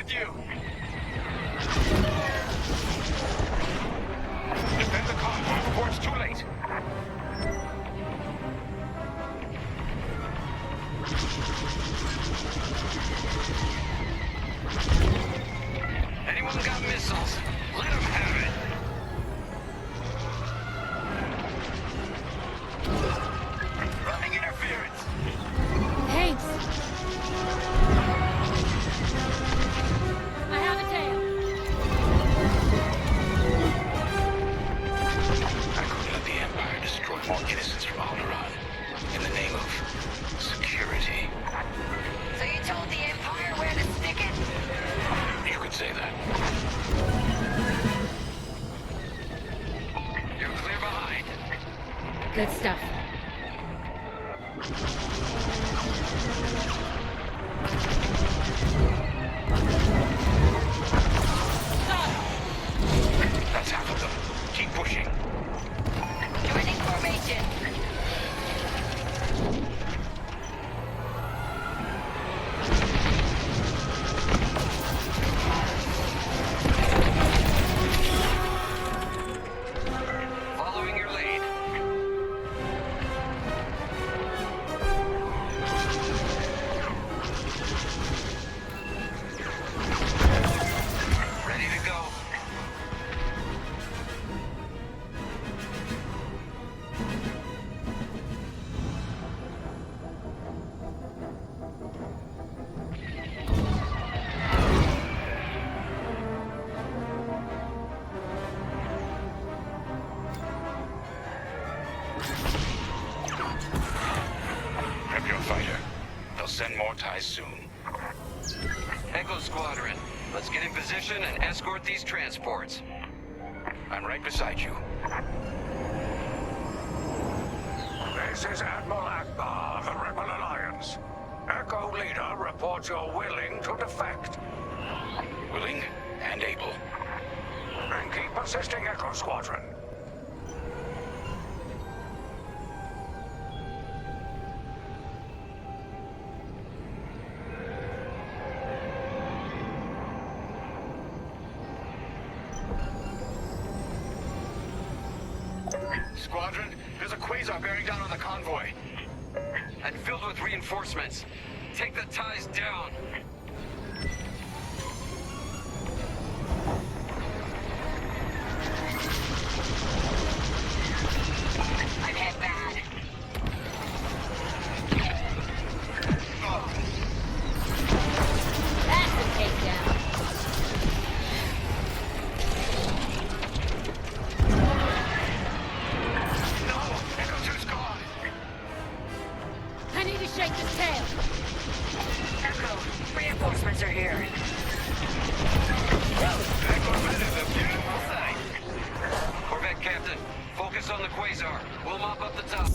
with you. Defend the convoy before it's too late. Anyone got missiles? Let them have it. Running interference. Thanks. I have a tail. I couldn't let the Empire destroy more innocents from Alderaan in the name of security. So you told the Empire where to stick it? You could say that. You're clear behind. Good stuff. That's half of them. Keep pushing. Joining formation. Following your lead. Ready to go. Prep your fighter. They'll send more ties soon. Echo Squadron, let's get in position and escort these transports. I'm right beside you. This is Admiral Akbar of the Rebel Alliance. Echo Leader reports you're willing to defect. Willing and able. Then keep assisting Echo Squadron. Squadron, there's a quasar bearing down on the convoy. And filled with reinforcements. Take the ties down. I'm hit bad. That's a takedown. No! Echo 2's gone! I need to shake this tail. Echo, reinforcements are here. Echo Red is a beautiful sight. Corvette Captain, focus on the quasar. We'll mop up the top.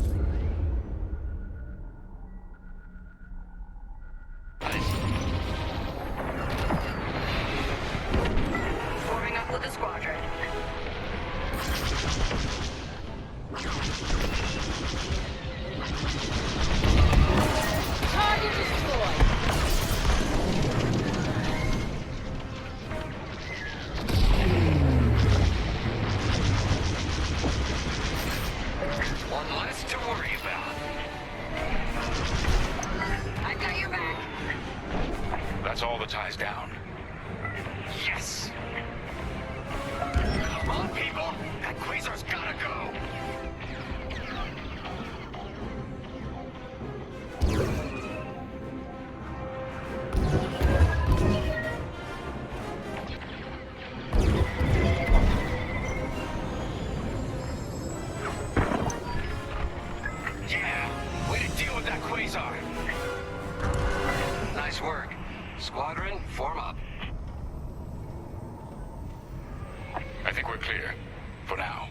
Forming up with the squadron. Target destroyed. One less to worry about. I've got your back. That's all the ties down. Yes! Come on, people! That quasar's gotta go! Yeah! Way to deal with that quasar! Nice work. Squadron, form up. I think we're clear. For now.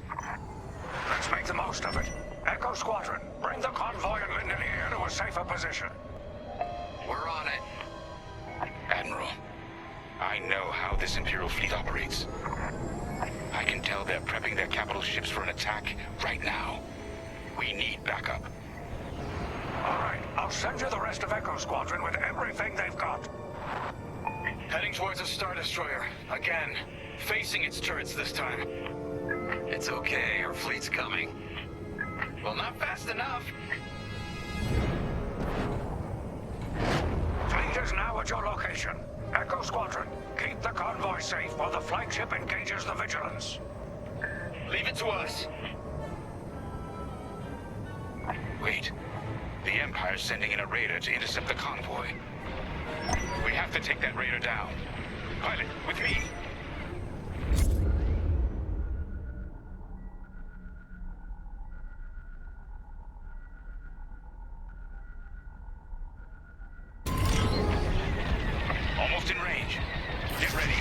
Let's make the most of it. Echo Squadron, bring the convoy and Lindelier to a safer position. We're on it. Admiral, I know how this Imperial fleet operates. I can tell they're prepping their capital ships for an attack right now. We need backup. All right, I'll send you the rest of Echo Squadron with everything they've got. Heading towards a Star Destroyer. Again. Facing its turrets this time. It's okay, our fleet's coming. Well, not fast enough. Fleet is now at your location. Echo Squadron, keep the convoy safe while the flagship engages the Vigilance. Leave it to us. Wait. The Empire's sending in a raider to intercept the convoy. We have to take that raider down. Pilot, with me. Almost in range. Get ready.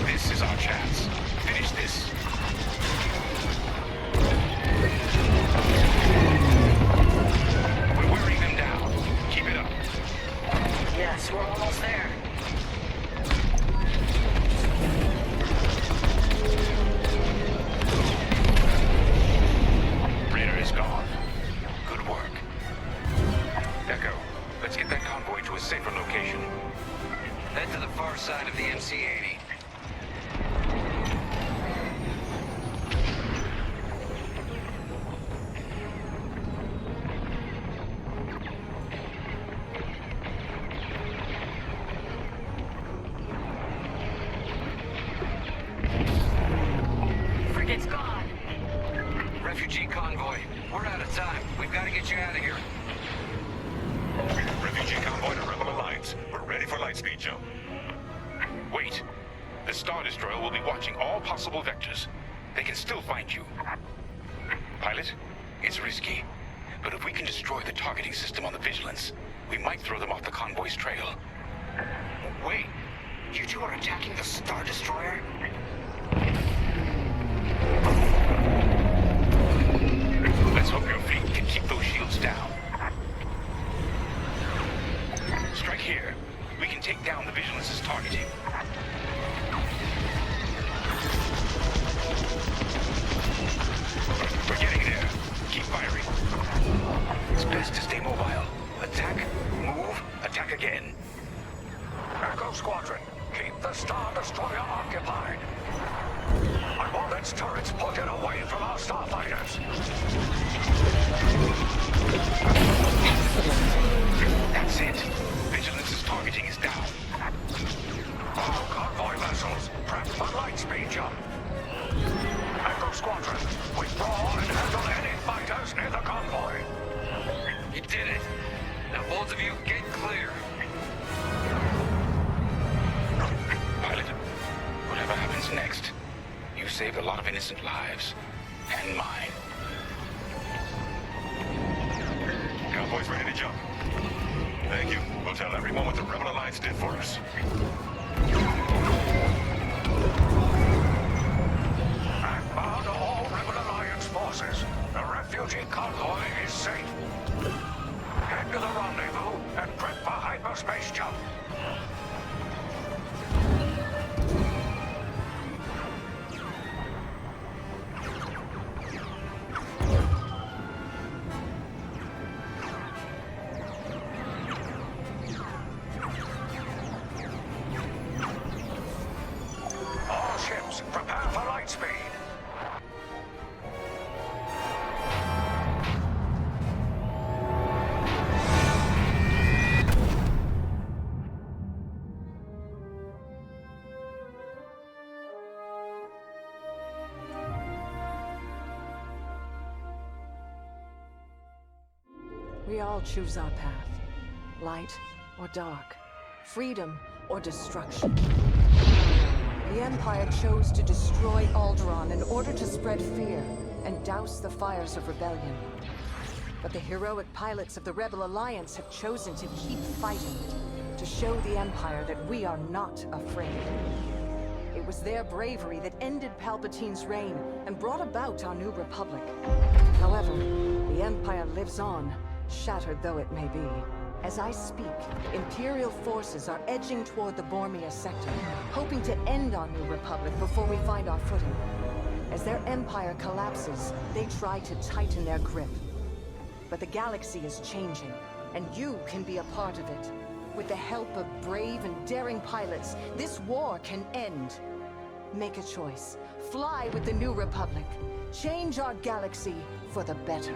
This is our chance. Finish this. We're wearing them down. Keep it up. Yes, we're almost there. Raider is gone. Good work. Echo, let's get that convoy to a safer location. Head to the far side of the MC-80. Frigate's gone. Refugee convoy, we're out of time. We've got to get you out of here. Refugee convoy to Rebel Alliance. We're ready for lightspeed jump. Wait. The Star Destroyer will be watching all possible vectors. They can still find you. Pilot, it's risky. But if we can destroy the targeting system on the Vigilance, we might throw them off the convoy's trail. Wait. You two are attacking the Star Destroyer? Let's hope your fleet can keep those shields down. Strike here. We can take down the Vigilance's targeting. We're getting there. Keep firing. It's best to stay mobile. Attack, move, attack again. Echo Squadron, keep the Star Destroyer occupied. I want its turrets pointed away from our starfighters. That's it. Vigilance's targeting is down. All convoy vessels, prep for lightspeed jump. Echo Squadron, withdraw and handle any fighters near the convoy. You did it. Now both of you get clear. Pilot, whatever happens next, you saved a lot of innocent lives. And mine. Convoy's ready to jump. Thank you. We'll tell everyone what the Rebel Alliance did for us. Akbar to all Rebel Alliance forces. The refugee convoy is safe. Head to the rendezvous and prep for hyperspace jump. All ships, prepare for lightspeed. We all choose our path. Light or dark. Freedom or destruction. The Empire chose to destroy Alderaan in order to spread fear and douse the fires of rebellion. But the heroic pilots of the Rebel Alliance have chosen to keep fighting, to show the Empire that we are not afraid. It was their bravery that ended Palpatine's reign and brought about our new Republic. However, the Empire lives on, shattered though it may be. As I speak, Imperial forces are edging toward the Bormia sector, hoping to end our new Republic before we find our footing. As their empire collapses, they try to tighten their grip. But the galaxy is changing, and you can be a part of it. With the help of brave and daring pilots, this war can end. Make a choice. Fly with the new Republic. Change our galaxy for the better.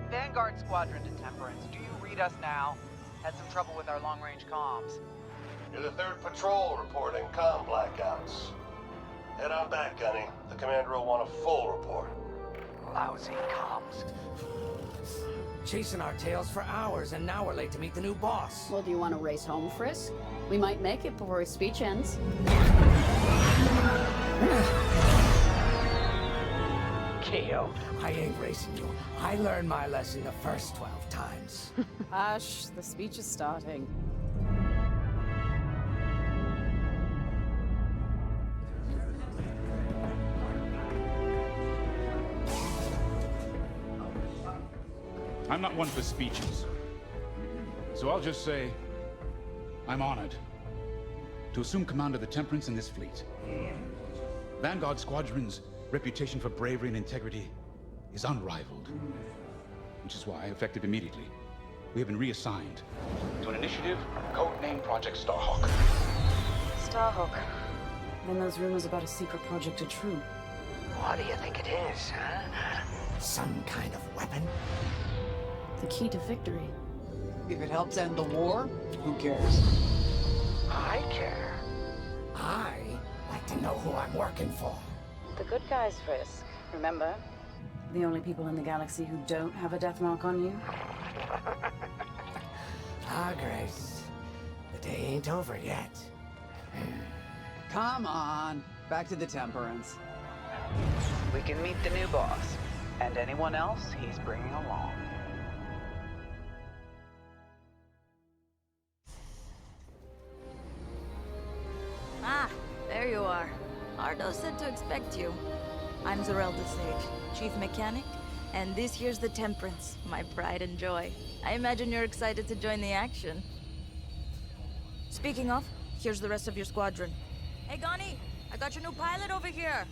Vanguard Squadron to Temperance, do you read us now? Had some trouble with our long-range comms. You're the 3rd Patrol reporting comm blackouts. Head on back, Gunny. The commander will want a full report. Lousy comms. Chasing our tails for hours, and now we're late to meet the new boss. Well, do you want to race home, Frisk? We might make it before his speech ends. Keo, I ain't racing you. I learned my lesson the first 12 times. Hush, the speech is starting. I'm not one for speeches. So I'll just say, I'm honored to assume command of the Temperance in this fleet. Vanguard Squadron's reputation for bravery and integrity is unrivaled, which is why, effective immediately, we have been reassigned to an initiative codenamed Project Starhawk. Starhawk. Then those rumors about a secret project are true. What do you think it is, huh? Some kind of weapon? The key to victory. If it helps end the war, who cares? I care. I like to know who I'm working for. The good guys, Frisk. Remember? The only people in the galaxy who don't have a death mark on you? Ah, Grace. The day ain't over yet. Come on. Back to the Temperance. We can meet the new boss. And anyone else he's bringing along. Ah, there you are. Ardo said to expect you. I'm Zarelda Sage, Chief Mechanic, and this here's the Temperance, my pride and joy. I imagine you're excited to join the action. Speaking of, here's the rest of your squadron. Hey, Gani, I got your new pilot over here.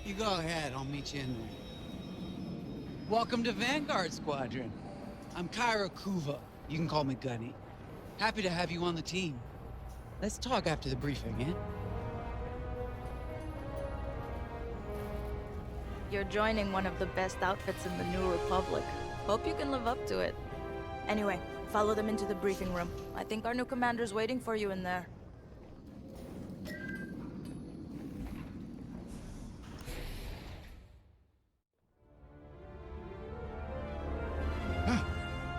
You go ahead, I'll meet you in there. Welcome to Vanguard Squadron. I'm Kyra Kuva. You can call me Gunny. Happy to have you on the team. Let's talk after the briefing, eh? You're joining one of the best outfits in the New Republic. Hope you can live up to it. Anyway, follow them into the briefing room. I think our new commander's waiting for you in there. Ah,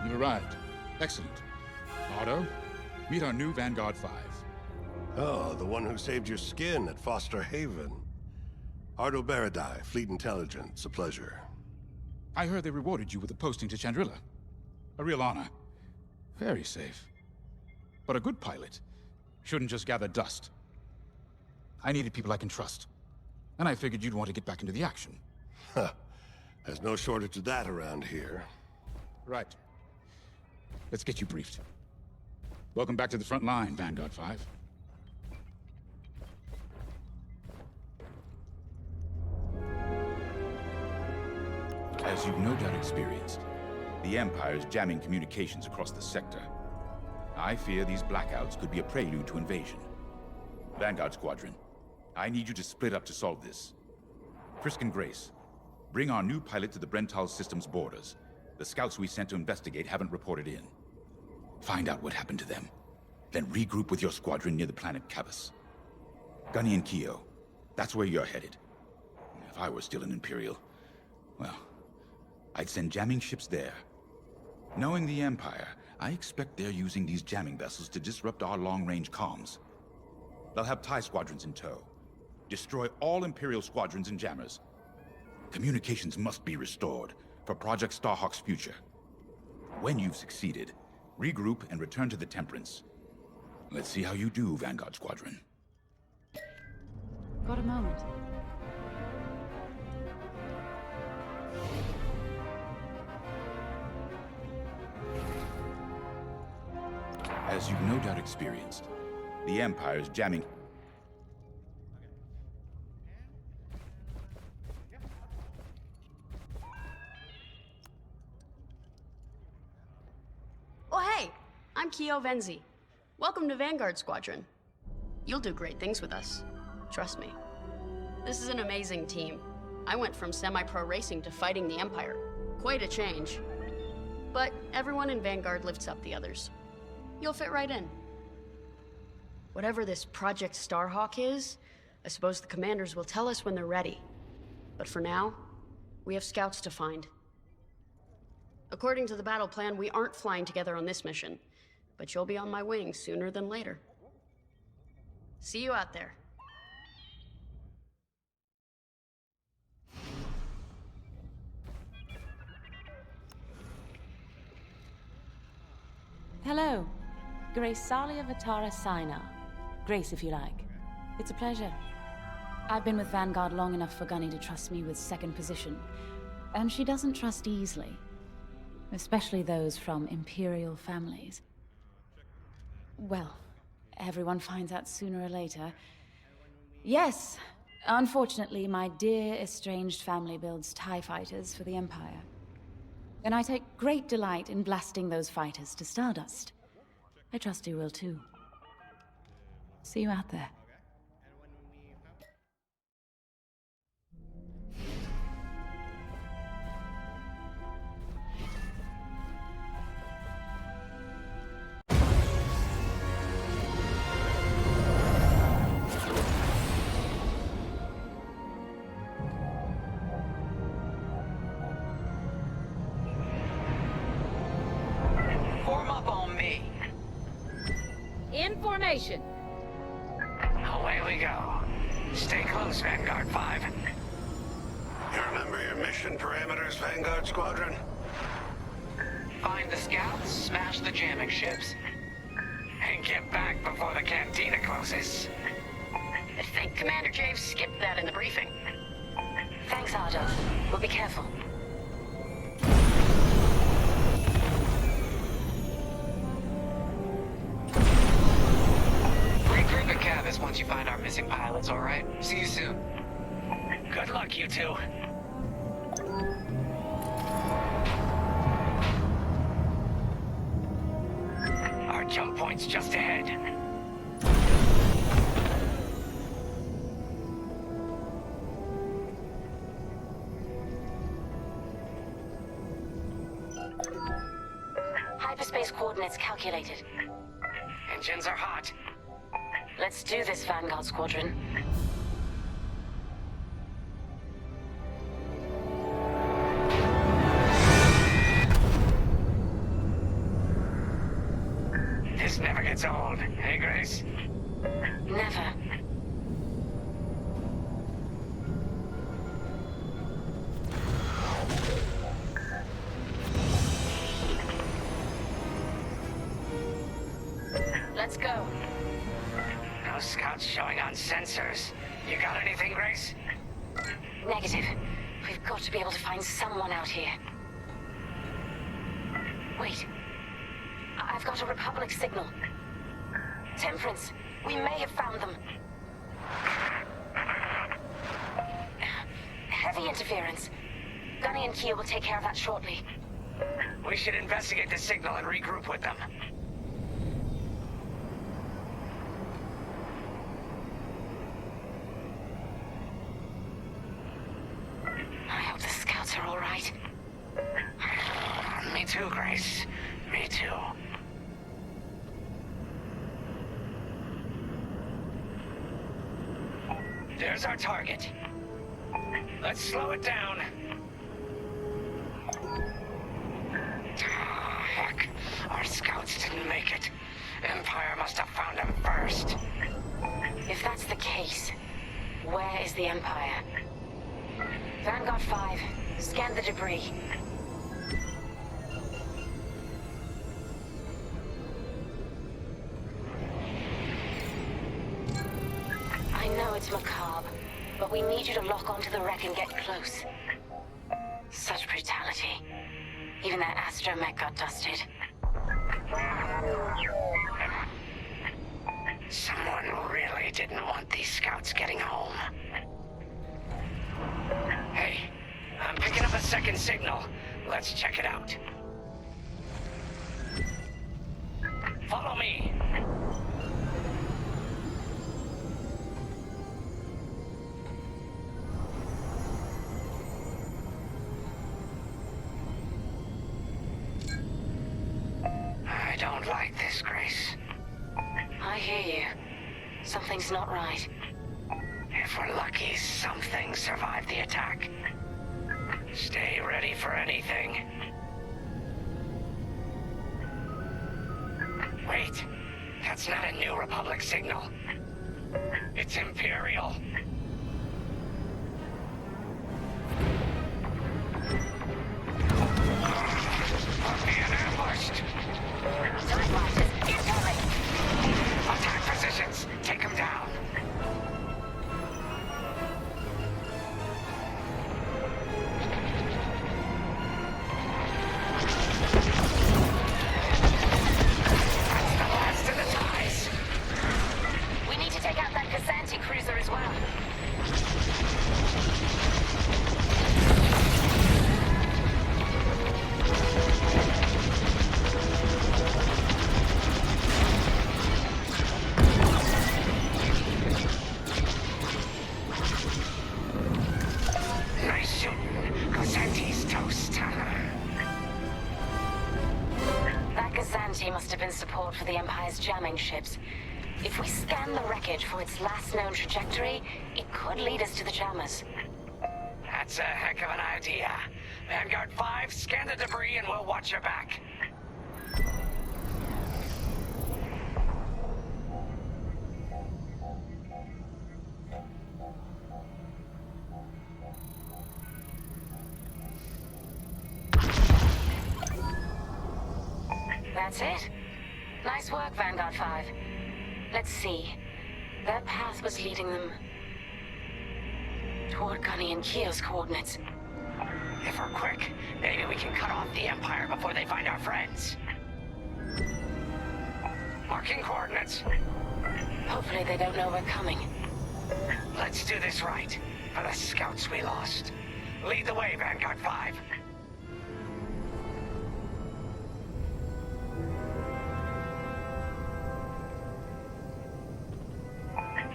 you've arrived. Excellent. Ardo, meet our new Vanguard 5. Oh, the one who saved your skin at Foster Haven. Ardo Baradai, Fleet Intelligence. A pleasure. I heard they rewarded you with a posting to Chandrila. A real honor. Very safe. But a good pilot shouldn't just gather dust. I needed people I can trust. And I figured you'd want to get back into the action. Huh. There's no shortage of that around here. Right. Let's get you briefed. Welcome back to the front line, Vanguard 5. As you've no doubt experienced, the Empire is jamming communications across the sector. I fear these blackouts could be a prelude to invasion. Vanguard Squadron, I need you to split up to solve this. Frisk and Grace, Bring our new pilot to the Brental system's borders. The scouts we sent to investigate haven't reported in. Find out what happened to them. Then regroup with your squadron near the planet Cavus. Gunny and Keo, that's where you're headed. If I were still an Imperial, well, I'd send jamming ships there. Knowing the Empire, I expect they're using these jamming vessels to disrupt our long-range comms. They'll have TIE squadrons in tow. Destroy all Imperial squadrons and jammers. Communications must be restored for Project Starhawk's future. When you've succeeded, regroup and return to the Temperance. Let's see how you do, Vanguard Squadron. Got a moment? As you've no doubt experienced, the Empire's jamming... Oh hey, I'm Keo Venzi. Welcome to Vanguard Squadron. You'll do great things with us. Trust me. This is an amazing team. I went from semi-pro racing to fighting the Empire. Quite a change. But everyone in Vanguard lifts up the others. You'll fit right in. Whatever this Project Starhawk is, I suppose the commanders will tell us when they're ready. But for now, we have scouts to find. According to the battle plan, we aren't flying together on this mission, but you'll be on my wing sooner than later. See you out there. Hello. Grace Salia Vatara Sina. Grace, if you like. It's a pleasure. I've been with Vanguard long enough for Gunny to trust me with second position. And she doesn't trust easily. Especially those from Imperial families. Well, everyone finds out sooner or later. Yes, unfortunately, my dear estranged family builds TIE fighters for the Empire. And I take great delight in blasting those fighters to stardust. I trust you will too. See you out there. Form up on me. In formation. Away we go. Stay close, Vanguard 5. You remember your mission parameters, Vanguard Squadron? Find the scouts, smash the jamming ships. And get back before the cantina closes. I think Commander Javes skipped that in the briefing. Thanks, Ardo. We'll be careful. Regroup at Cavus once you find our missing pilots, all right? See you soon. Good luck, you two. Our jump point's just ahead. Hyperspace coordinates calculated. Engines are hot. Let's do this, Vanguard Squadron. This never gets old, hey, Grace? Never. Let's go. No scouts showing on sensors. You got anything, Grace? Negative. We've got to be able to find someone out here. Wait. I've got a Republic signal. Temperance, we may have found them. Heavy interference. Gunny and Keo will take care of that shortly. We should investigate the signal and regroup with them. I hope the scouts are all right. Me too, Grace. Me too. There's our target. Let's slow it down. Heck, our scouts didn't make it. Empire must have found them first. If that's the case, where is the Empire? Vanguard 5, scan the debris. I know it's macabre, but we need you to lock onto the wreck and get close. Such brutality. Even that astromech got dusted. Someone really didn't want these scouts getting home. Hey, I'm picking up a second signal. Let's check it out. Follow me. I don't like this, Grace. I hear you. Something's not right. If we're lucky, something survived the attack. Stay ready for anything. Wait, that's not a New Republic signal. It's Imperial. We're being ambushed. TIE fighters, incoming! Attack positions, take them down. That's the last of the ties. We need to take out that Kazanti cruiser as well. Nice shooting. Cosante's toast. That Kazanti must have been support for the Empire's jamming ships. If we scan the wreckage for its last known trajectory, it could lead us to the jammers. That's a heck of an idea. Vanguard 5, scan the debris and we'll watch your back. That's it. Nice work, Vanguard 5. Let's see. Their path was leading them toward Gunny and Keo's coordinates. If we're quick, maybe we can cut off the Empire before they find our friends. Marking coordinates. Hopefully they don't know we're coming. Let's do this right, for the scouts we lost. Lead the way, Vanguard 5.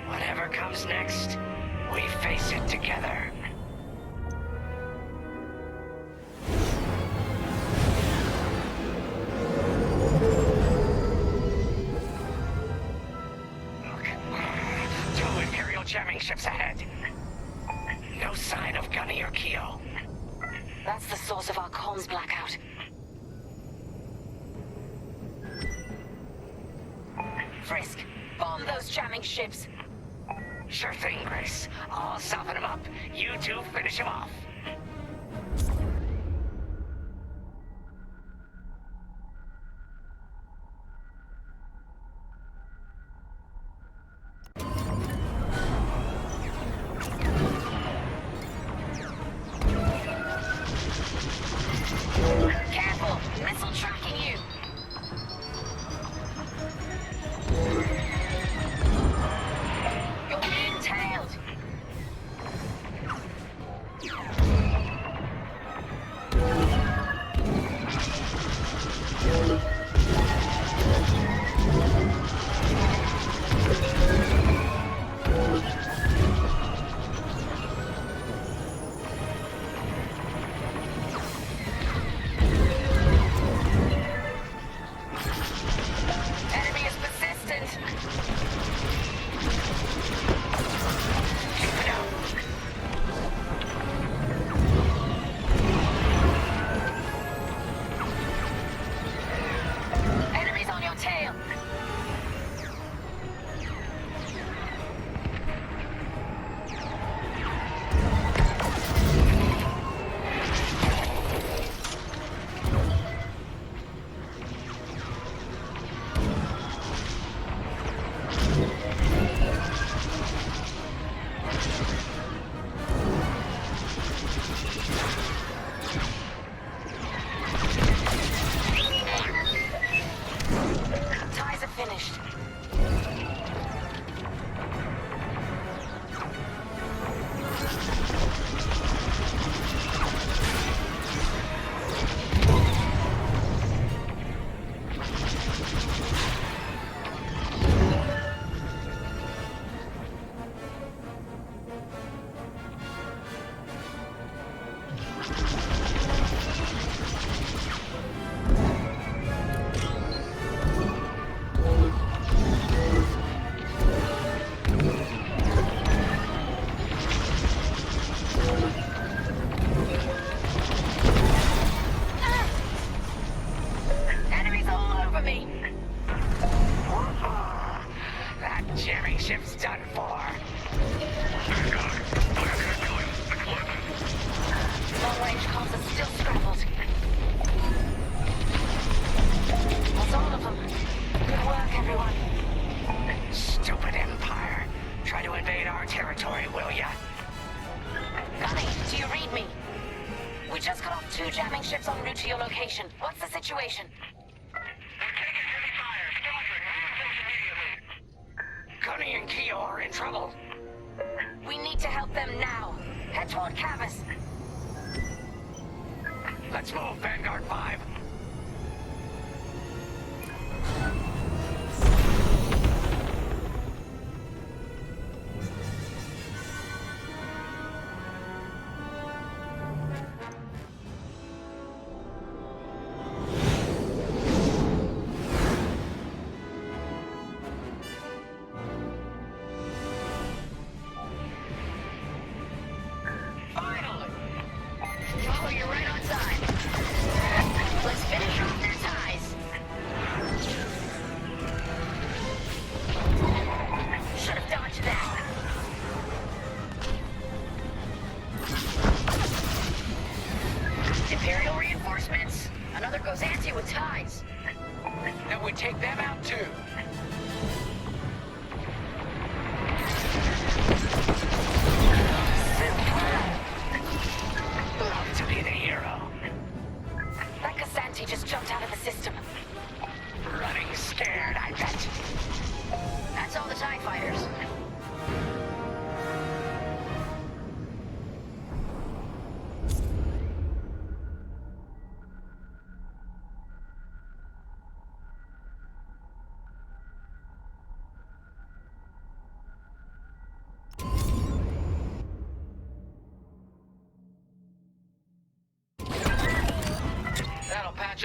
Whatever comes next, we face it together. Look, 2 Imperial jamming ships ahead. No sign of Gunny or Keo. That's the source of our comms blackout. Frisk, bomb those jamming ships. Sure thing, Grace. I'll soften him up. You two finish him off. Careful! Missile tracking you! You're being tailed! 2 jamming ships en route to your location. What's the situation? Gunny and Keo are in trouble. We need to help them now. Head toward Cavus. Let's move, Vanguard 5.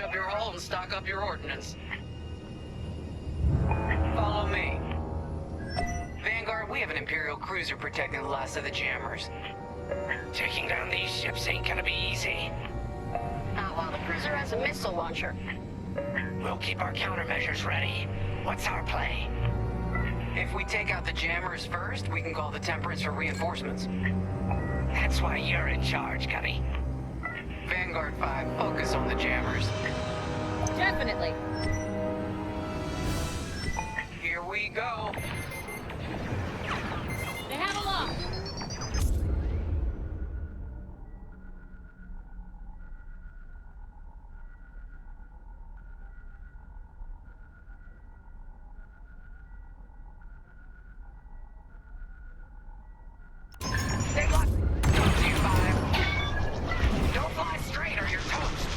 Up your hull and stock up your ordnance. Follow me. Vanguard, we have an Imperial cruiser protecting the last of the jammers. Taking down these ships ain't gonna be easy. Not while the cruiser has a missile launcher. We'll keep our countermeasures ready. What's our play? If we take out the jammers first, we can call the Temperance for reinforcements. That's why you're in charge, Gunny. Vanguard 5, focus on the jammers. Definitely. Here we go. They have a lock. They lock. Talk to you, 5. Don't fly straight or you're toast.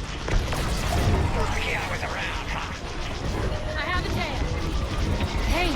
Lucky I was around, huh? I have a tail. Hey.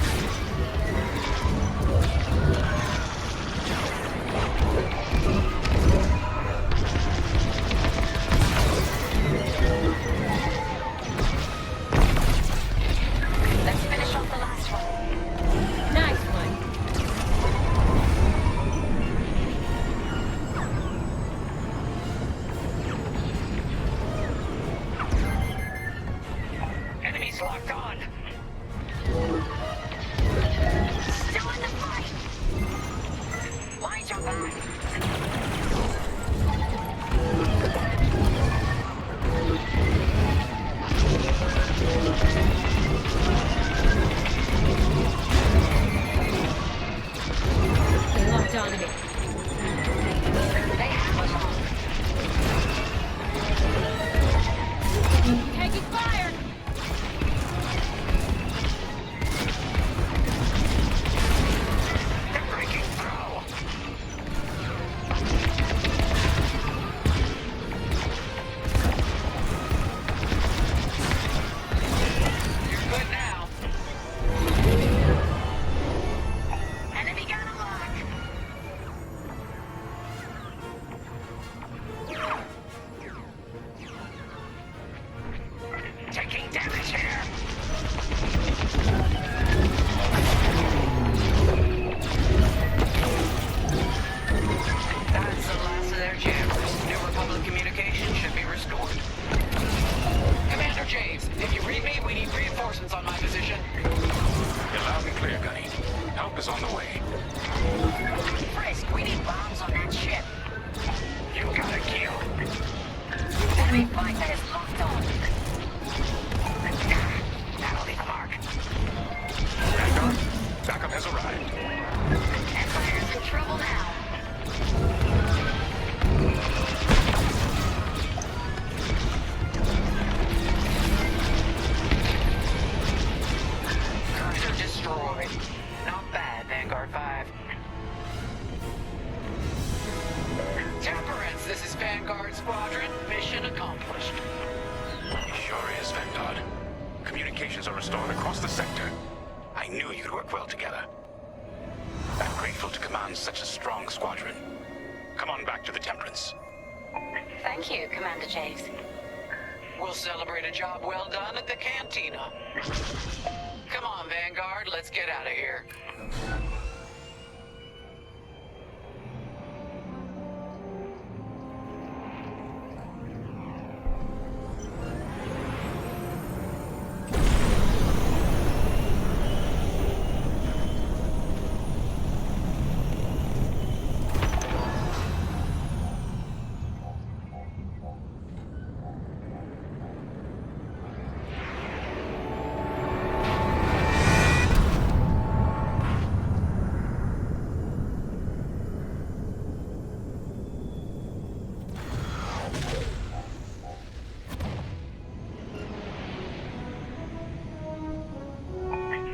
Vanguard Squadron, mission accomplished. It sure is, Vanguard. Communications are restored across the sector. I knew you'd work well together. I'm grateful to command such a strong squadron. Come on back to the Temperance. Thank you, Commander Javes. We'll celebrate a job well done at the cantina. Come on, Vanguard, let's get out of here.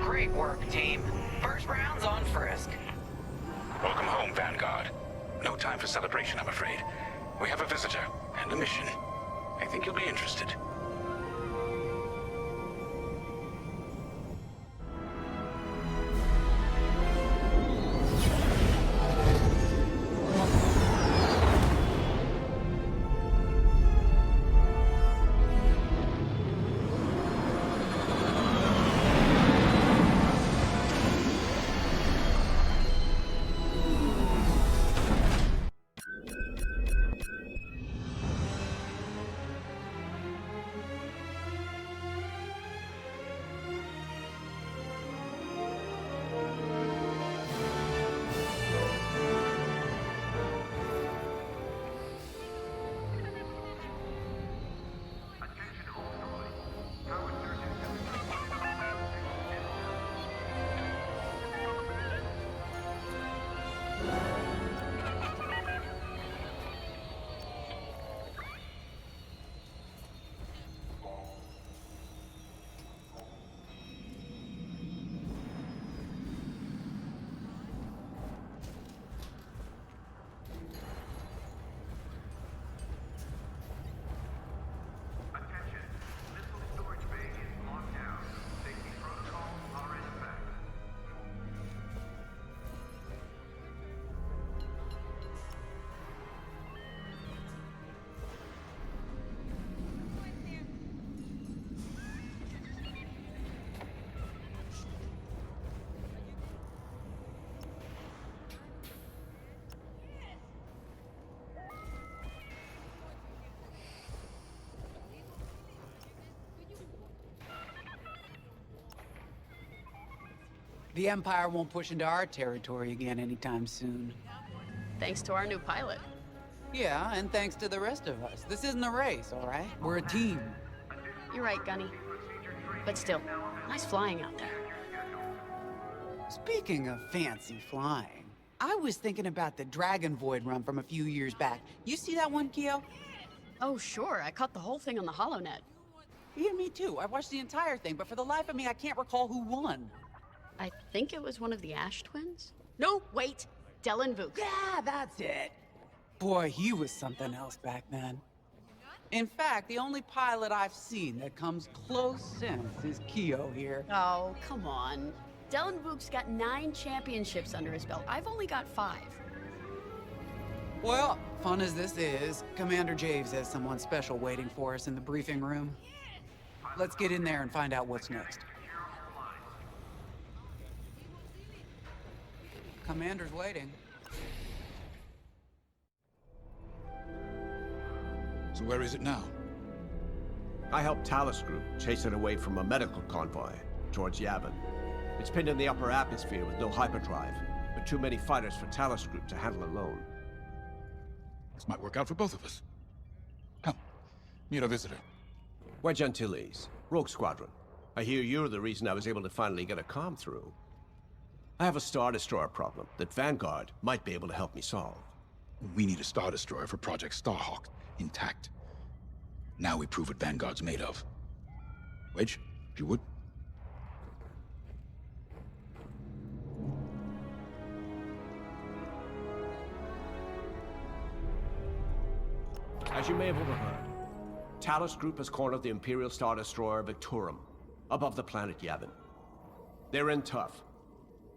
Great work, team. First round's on Frisk. Welcome home, Vanguard. No time for celebration, I'm afraid. We have a visitor and a mission. I think you'll be interested. The Empire won't push into our territory again anytime soon. Thanks to our new pilot. Yeah, and thanks to the rest of us. This isn't a race, all right? We're a team. You're right, Gunny. But still, nice flying out there. Speaking of fancy flying, I was thinking about the Dragon Void run from a few years back. You see that one, Keo? Oh, sure. I caught the whole thing on the HoloNet. Yeah, me too. I watched the entire thing, but for the life of me, I can't recall who won. I think it was one of the Ash twins? No, wait! Dylan Vuk. Yeah, that's it. Boy, he was something else back then. In fact, the only pilot I've seen that comes close since is Keo here. Oh, come on. Dylan Vuk's got 9 championships under his belt. I've only got 5. Well, fun as this is, Commander Javes has someone special waiting for us in the briefing room. Let's get in there and find out what's next. Commander's waiting. So where is it now? I helped Talus Group chase it away from a medical convoy towards Yavin. It's pinned in the upper atmosphere with no hyperdrive, but too many fighters for Talus Group to handle alone. This might work out for both of us. Come, meet our visitor. We're Gentiles, Rogue Squadron. I hear you're the reason I was able to finally get a comm through. I have a Star Destroyer problem that Vanguard might be able to help me solve. We need a Star Destroyer for Project Starhawk, intact. Now we prove what Vanguard's made of. Wedge, if you would. As you may have overheard, Talos Group has cornered the Imperial Star Destroyer Victorum, above the planet Yavin. They're in tough,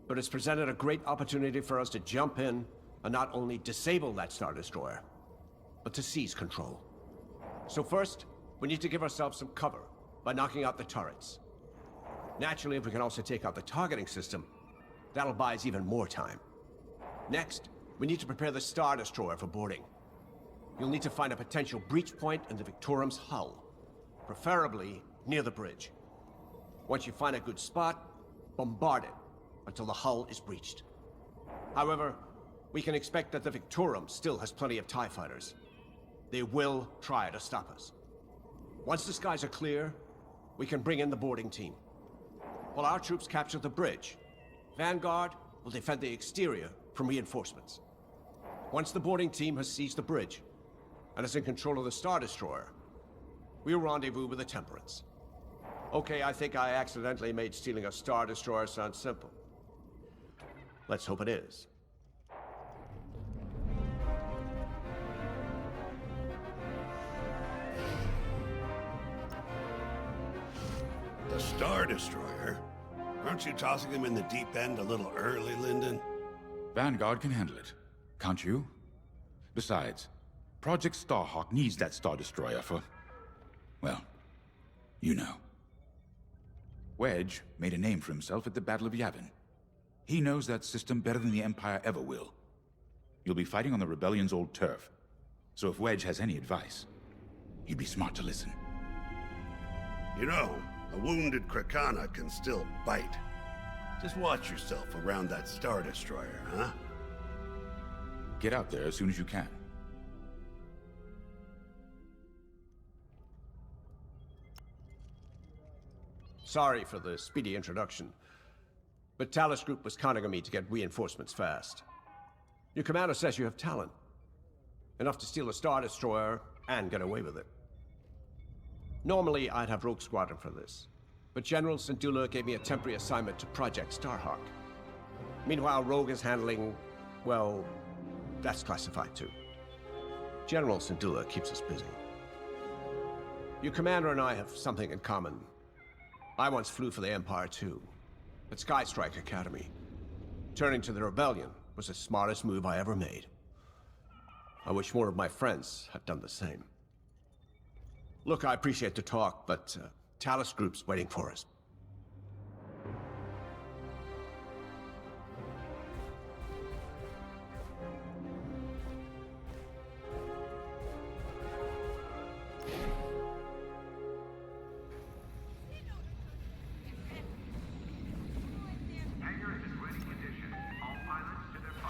but it's presented a great opportunity for us to jump in and not only disable that Star Destroyer, but to seize control. So first, we need to give ourselves some cover by knocking out the turrets. Naturally, if we can also take out the targeting system, that'll buy us even more time. Next, we need to prepare the Star Destroyer for boarding. You'll need to find a potential breach point in the Victorum's hull, preferably near the bridge. Once you find a good spot, bombard it until the hull is breached. However, we can expect that the Victorum still has plenty of TIE fighters. They will try to stop us. Once the skies are clear, we can bring in the boarding team. While our troops capture the bridge, Vanguard will defend the exterior from reinforcements. Once the boarding team has seized the bridge and is in control of the Star Destroyer, we'll rendezvous with the Temperance. Okay, I think I accidentally made stealing a Star Destroyer sound simple. Let's hope it is. The Star Destroyer? Aren't you tossing him in the deep end a little early, Lyndon? Vanguard can handle it, can't you? Besides, Project Starhawk needs that Star Destroyer for... well, you know. Wedge made a name for himself at the Battle of Yavin. He knows that system better than the Empire ever will. You'll be fighting on the Rebellion's old turf, so if Wedge has any advice, he'd be smart to listen. You know, a wounded Krakana can still bite. Just watch yourself around that Star Destroyer, huh? Get out there as soon as you can. Sorry for the speedy introduction, but Talos Group was counting on me to get reinforcements fast. Your commander says you have talent. Enough to steal a Star Destroyer and get away with it. Normally, I'd have Rogue Squadron for this, but General Syndulla gave me a temporary assignment to Project Starhawk. Meanwhile, Rogue is handling, well, that's classified too. General Syndulla keeps us busy. Your commander and I have something in common. I once flew for the Empire too, at Skystrike Academy. Turning to the Rebellion was the smartest move I ever made. I wish more of my friends had done the same. Look, I appreciate the talk, but Talos Group's waiting for us.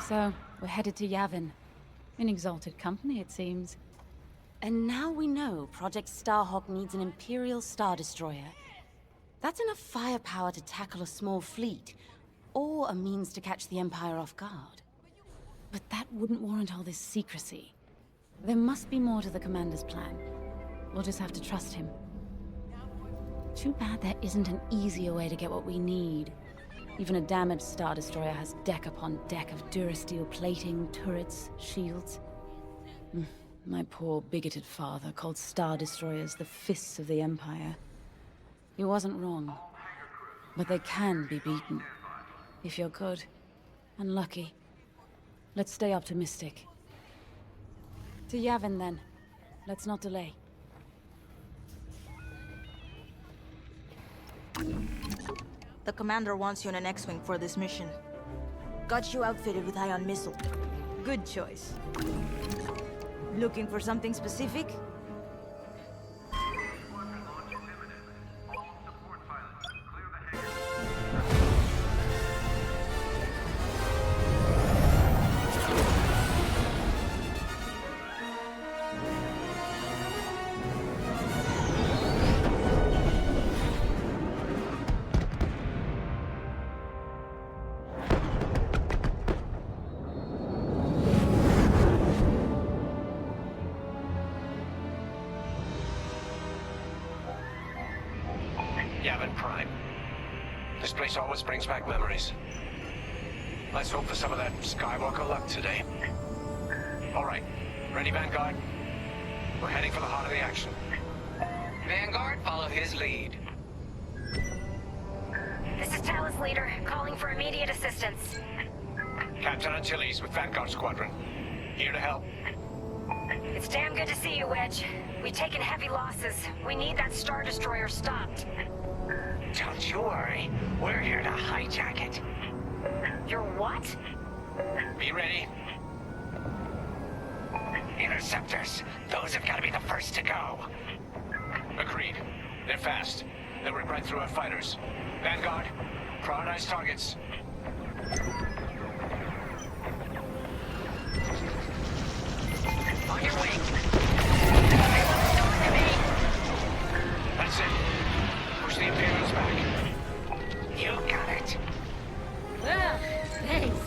So, we're headed to Yavin. In exalted company, it seems. And now we know Project Starhawk needs an Imperial Star Destroyer. That's enough firepower to tackle a small fleet, or a means to catch the Empire off guard. But that wouldn't warrant all this secrecy. There must be more to the Commander's plan. We'll just have to trust him. Too bad there isn't an easier way to get what we need. Even a damaged Star Destroyer has deck upon deck of Durasteel plating, turrets, shields. My poor, bigoted father called Star Destroyers the fists of the Empire. He wasn't wrong. But they can be beaten. If you're good. And lucky. Let's stay optimistic. To Yavin, then. Let's not delay. The commander wants you in an X-Wing for this mission. Got you outfitted with ion missile. Good choice. Looking for something specific? Yavin Prime. This place always brings back memories. Let's hope for some of that Skywalker luck today. All right. Ready, Vanguard? We're heading for the heart of the action. Vanguard, follow his lead. This is Talus Leader, calling for immediate assistance. Captain Antilles with Vanguard Squadron. Here to help. It's damn good to see you, Wedge. We've taken heavy losses. We need that Star Destroyer stopped. Don't you worry. We're here to hijack it. You're what? Be ready. Interceptors. Those have got to be the first to go. Agreed. They're fast. They'll rip right through our fighters. Vanguard, prioritize targets. On your wing. That's it. Push the Imperials back. You got it. Ah, thanks.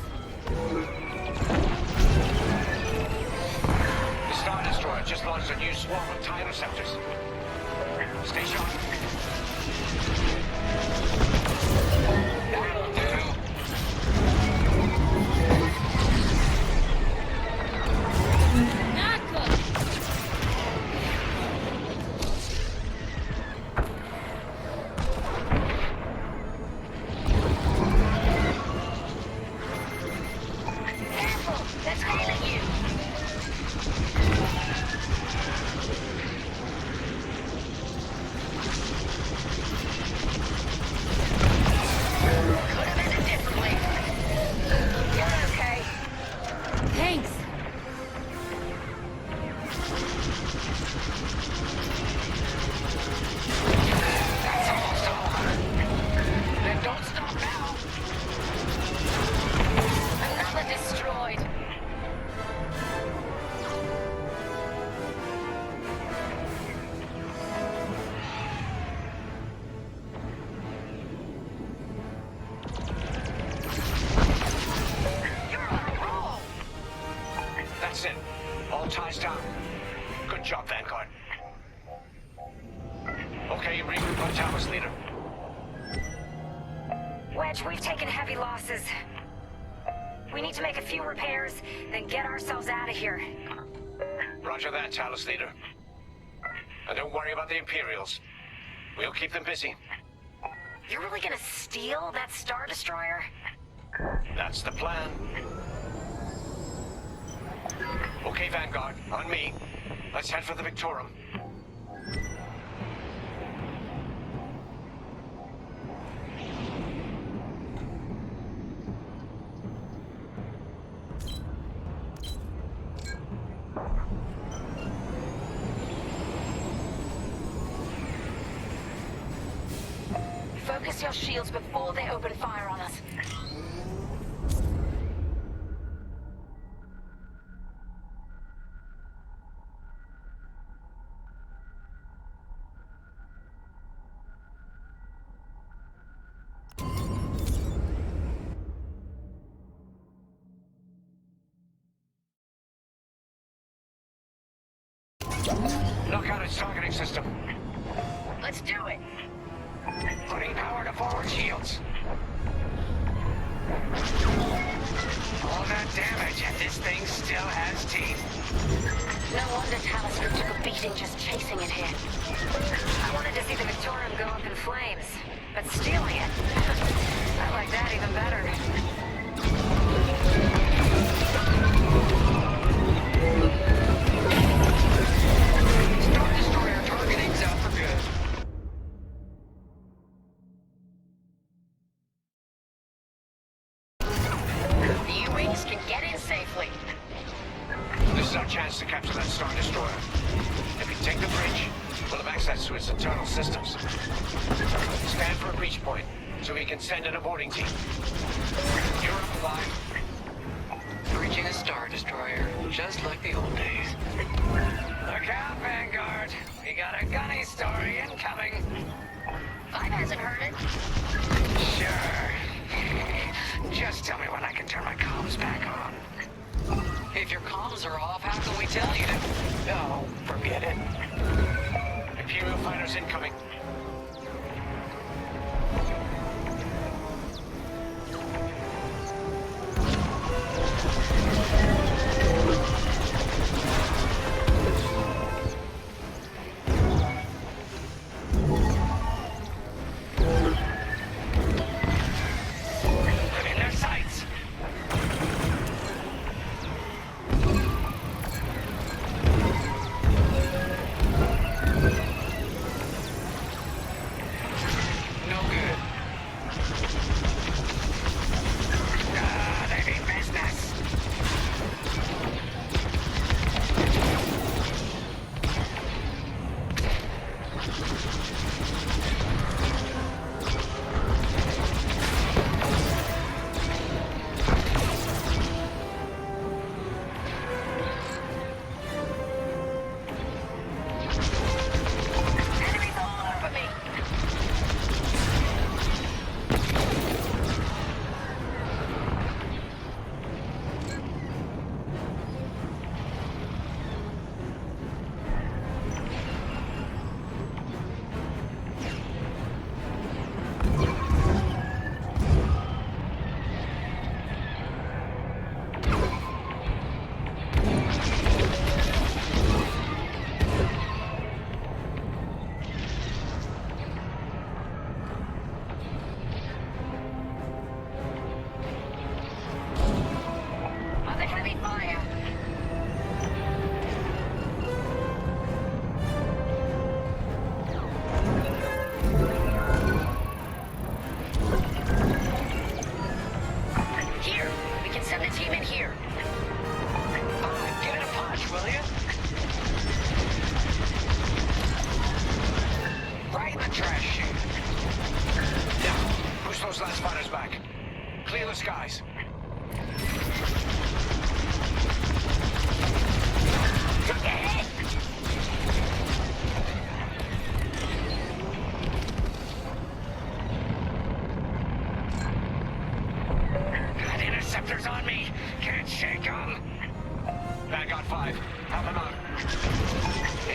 The Star Destroyer just launched a new swarm of TIE interceptors. Stay sharp. That'll do. Not good. Careful! That's aimed at you! Could have ended differently. You're okay. Thanks. That's almost over. Then don't stop now. Another destroyed. You're on a roll. That's it. All ties down. Good job, Vanguard. Okay, regroup on Talus, Leader. Wedge, we've taken heavy losses. We need to make a few repairs, then get ourselves out of here. Roger that, Talus, Leader. And don't worry about the Imperials. We'll keep them busy. You're really gonna steal that Star Destroyer? That's the plan. Okay, Vanguard, on me. Let's head for the Victorum. Focus your shields before they open fire on us. Knock out its targeting system. Let's do it! Putting power to forward shields. All that damage, and this thing still has teeth. No wonder Talus Group took a beating just chasing it here. I wanted to see the Victorium go up in flames, but stealing it, I like that even better. Star Destroyer targeting's out for good. The U-Wings can get in safely. This is our chance to capture that Star Destroyer. If we take the bridge, we'll have access to its internal systems. Stand for a breach point, so we can send in a boarding team. You're up, Clive. Bridging a Star Destroyer, just like the old days. Look out, Vanguard. We got a gunny story incoming. Clive hasn't heard it. Sure. Just tell me when I can turn my comms back on. If your comms are off, how can we tell you to... Oh, forget it. Imperial fighters incoming.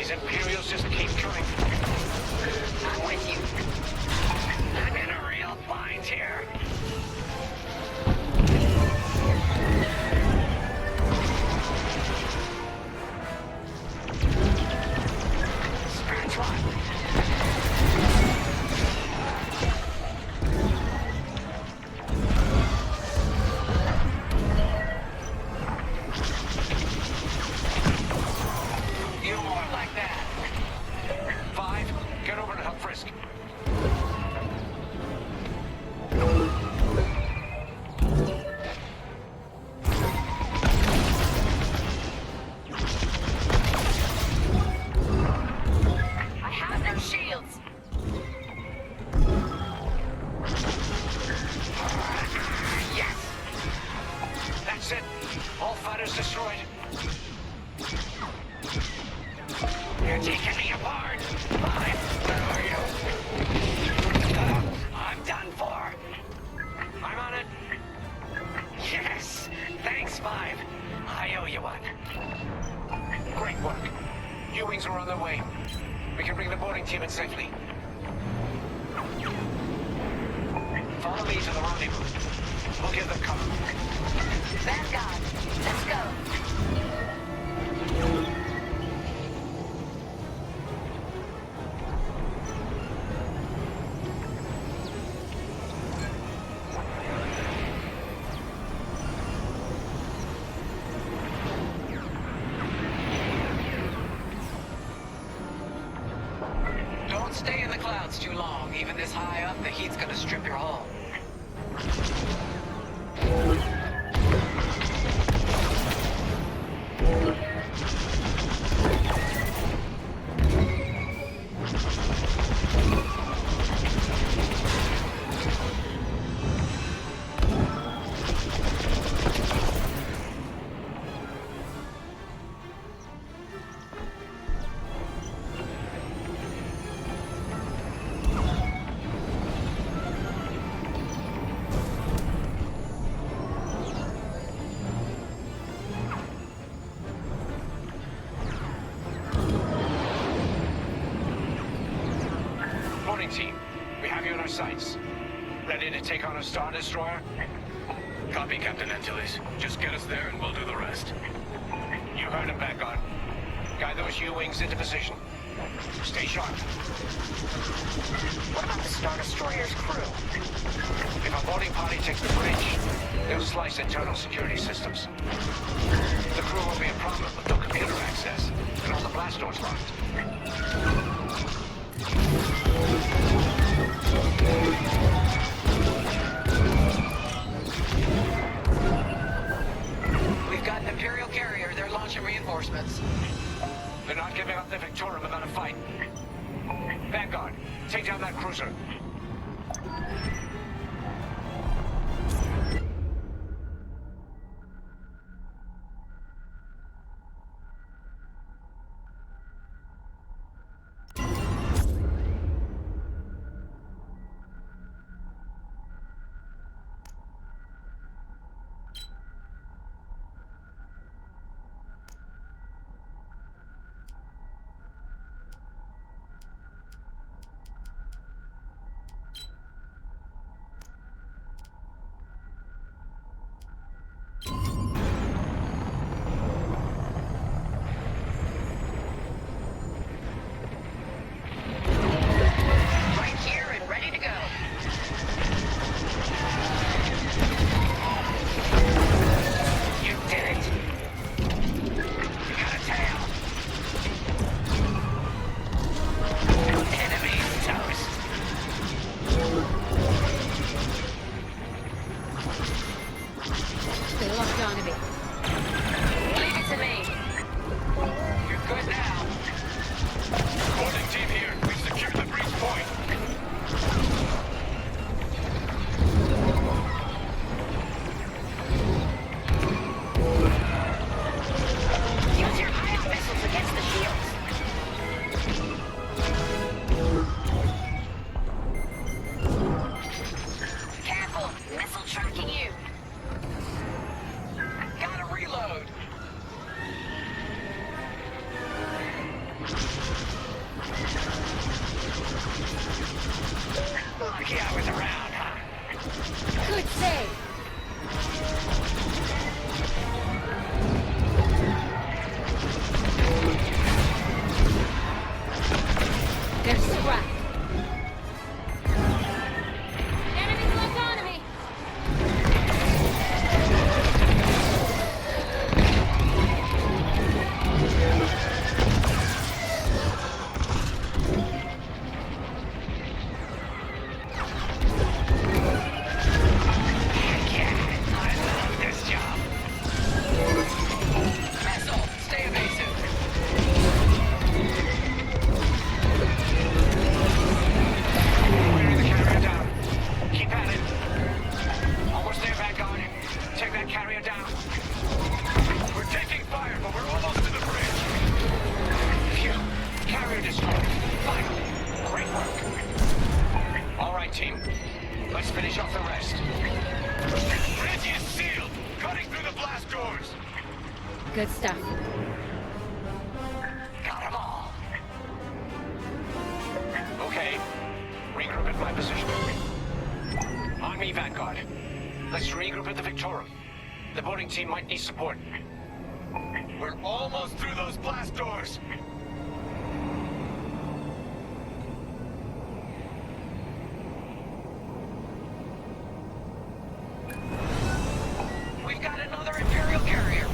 These Imperials just keep coming. I'm with you. I'm in a real bind here. Scratch one. Stay in the clouds too long. Even this high up, the heat's gonna strip your hull. Team, we have you in our sights. Ready to take on a Star Destroyer? Copy, Captain Antilles. Just get us there and we'll do the rest. You heard him, Vanguard. Guide those U-wings into position. Stay sharp. What about the Star Destroyer's crew? If a boarding party takes the bridge, they'll slice internal security systems. The crew won't be a problem with no computer access, and all the blast doors locked. We've got an Imperial carrier. They're launching reinforcements. They're not giving up the Victorum without a fight. Vanguard, take down that cruiser. lucky I was around, huh? Good save. There's scrap. Enemy's locked onto me. Good stuff. Got them all. Okay. Regroup at my position. On me, Vanguard. Let's regroup at the Victorum. The boarding team might need support. We're almost through those blast doors. We've got another Imperial carrier.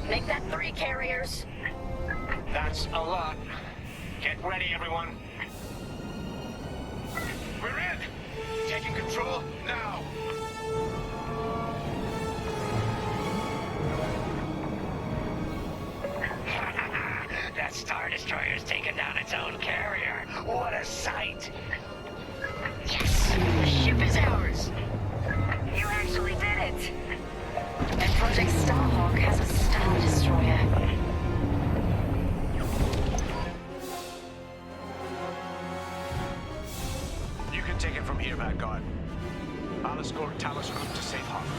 Make that 3 carriers. That's a lot. Get ready, everyone. We're in! Taking control now! That Star Destroyer's taken down its own carrier. What a sight! Yes! The ship is ours! You actually did it! And Project Starhawk has a Star Destroyer. You can take it from here, Vanguard. I'll escort Talos Group to safe harbor.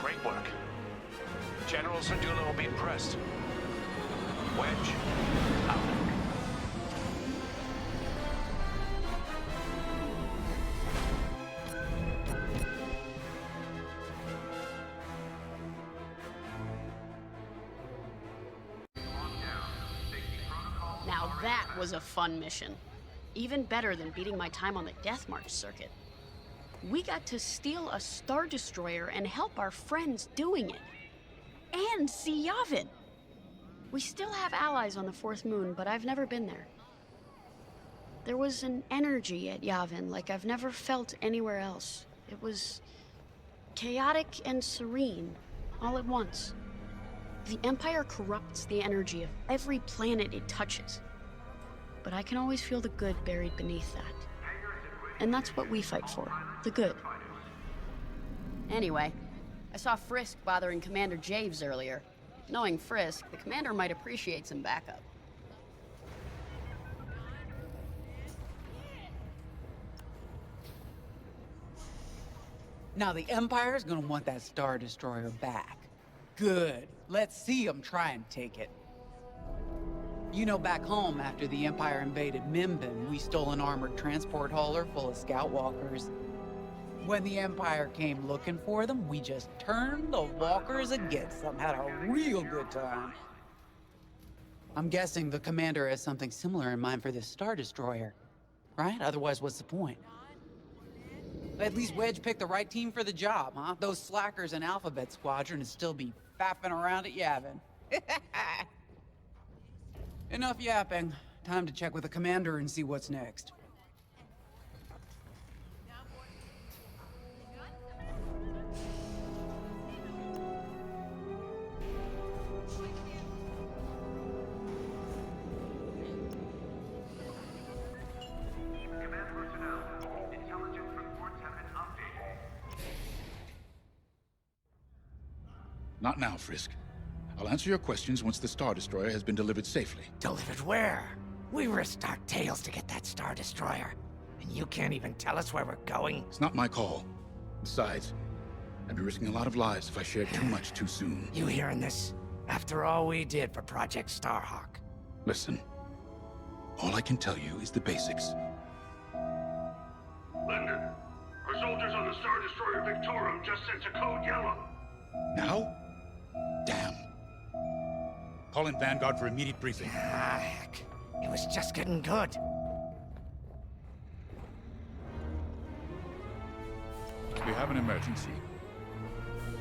Great work. General Sandula will be impressed. Wedge, out. Now that was a fun mission. Even better than beating my time on the Death March circuit. We got to steal a Star Destroyer and help our friends doing it. And see Yavin. We still have allies on the 4th moon, but I've never been there. There was an energy at Yavin like I've never felt anywhere else. It was chaotic and serene, all at once. The Empire corrupts the energy of every planet it touches. But I can always feel the good buried beneath that. And that's what we fight for, the good. Anyway, I saw Frisk bothering Commander Javes earlier. Knowing Frisk, the commander might appreciate some backup. Now the Empire's gonna want that Star Destroyer back. Good. Let's see them try and take it. You know, back home, after the Empire invaded Mimbin, we stole an armored transport hauler full of scout walkers. When the Empire came looking for them, we just turned the walkers against them. Had a real good time. I'm guessing the commander has something similar in mind for this Star Destroyer, right? Otherwise, what's the point? At least Wedge picked the right team for the job, huh? Those slackers in Alphabet Squadron would still be fapping around at Yavin. Enough yapping. Time to check with the commander and see what's next. Not now, Frisk. I'll answer your questions once the Star Destroyer has been delivered safely. Delivered where? We risked our tails to get that Star Destroyer. And you can't even tell us where we're going? It's not my call. Besides, I'd be risking a lot of lives if I shared too much too soon. You hearing this? After all we did for Project Starhawk. Listen, All I can tell you is the basics. Linden, our soldiers on the Star Destroyer Victorum just sent a code yellow. Now? Damn. Call in Vanguard for immediate briefing. Ah, heck. It was just getting good. We have an emergency.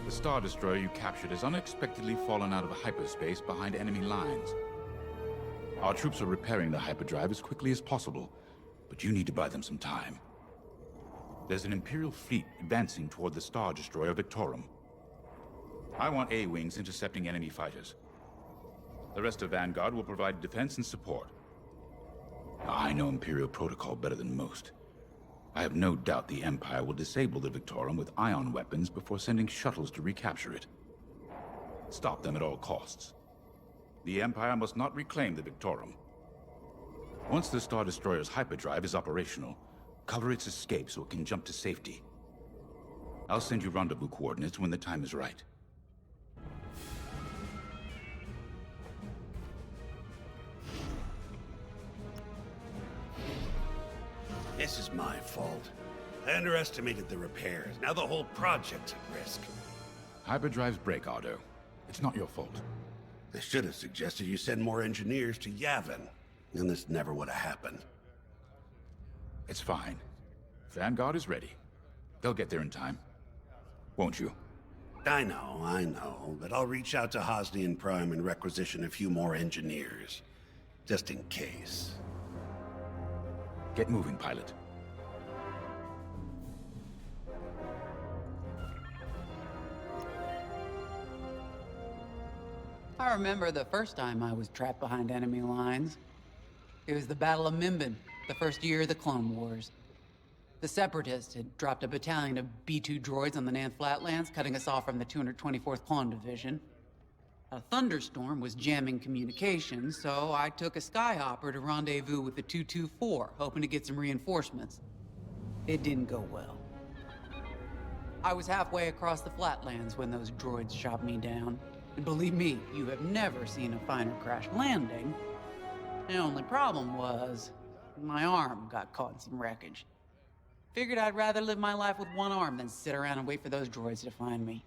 The Star Destroyer you captured has unexpectedly fallen out of hyperspace behind enemy lines. Our troops are repairing the hyperdrive as quickly as possible, but you need to buy them some time. There's an Imperial fleet advancing toward the Star Destroyer Victorum. I want A-wings intercepting enemy fighters. The rest of Vanguard will provide defense and support. I know Imperial protocol better than most. I have no doubt the Empire will disable the Victorum with ion weapons before sending shuttles to recapture it. Stop them at all costs. The Empire must not reclaim the Victorum. Once the Star Destroyer's hyperdrive is operational, cover its escape so it can jump to safety. I'll send you rendezvous coordinates when the time is right. This is my fault. I underestimated the repairs. Now the whole project's at risk. Hyperdrives break, Otto. It's not your fault. I should have suggested you send more engineers to Yavin. Then this never would have happened. It's fine. Vanguard is ready. They'll get there in time. Won't you? I know, but I'll reach out to Hosnian Prime and requisition a few more engineers. Just in case. Get moving, pilot. I remember the first time I was trapped behind enemy lines. It was the Battle of Minbin, the first year of the Clone Wars. The Separatists had dropped a battalion of B-2 droids on the Nan Flatlands, cutting us off from the 224th Clone Division. A thunderstorm was jamming communications, so I took a skyhopper to rendezvous with the 224, hoping to get some reinforcements. It didn't go well. I was halfway across the Flatlands when those droids shot me down. And believe me, you have never seen a finer crash landing. The only problem was, my arm got caught in some wreckage. Figured I'd rather live my life with one arm than sit around and wait for those droids to find me.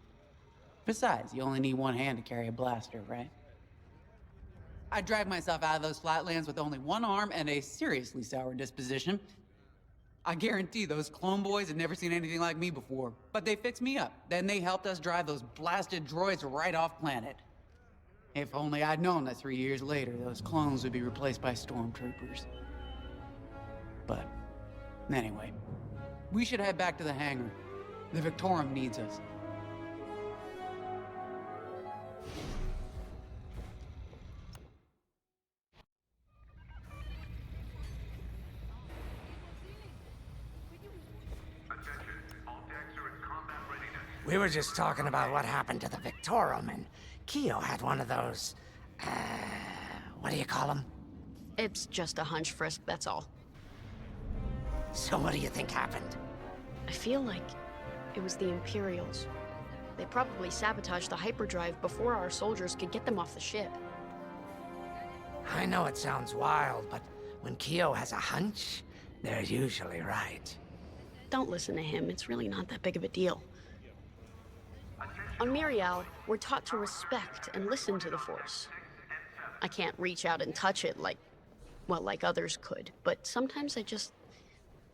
Besides, you only need one hand to carry a blaster, right? I dragged myself out of those flatlands with only one arm and a seriously sour disposition. I guarantee those clone boys had never seen anything like me before, but they fixed me up. Then they helped us drive those blasted droids right off planet. If only I'd known that 3 years later, those clones would be replaced by stormtroopers. But, anyway, we should head back to the hangar. The Victorum needs us. We were just talking about what happened to the Victorum, and Keo had one of those... what do you call them? It's just a hunch, Frisk, that's all. So what do you think happened? I feel like it was the Imperials. They probably sabotaged the hyperdrive before our soldiers could get them off the ship. I know it sounds wild, but when Keo has a hunch, they're usually right. Don't listen to him, it's really not that big of a deal. On Mirial, we're taught to respect and listen to the Force. I can't reach out and touch it like others could, but sometimes I just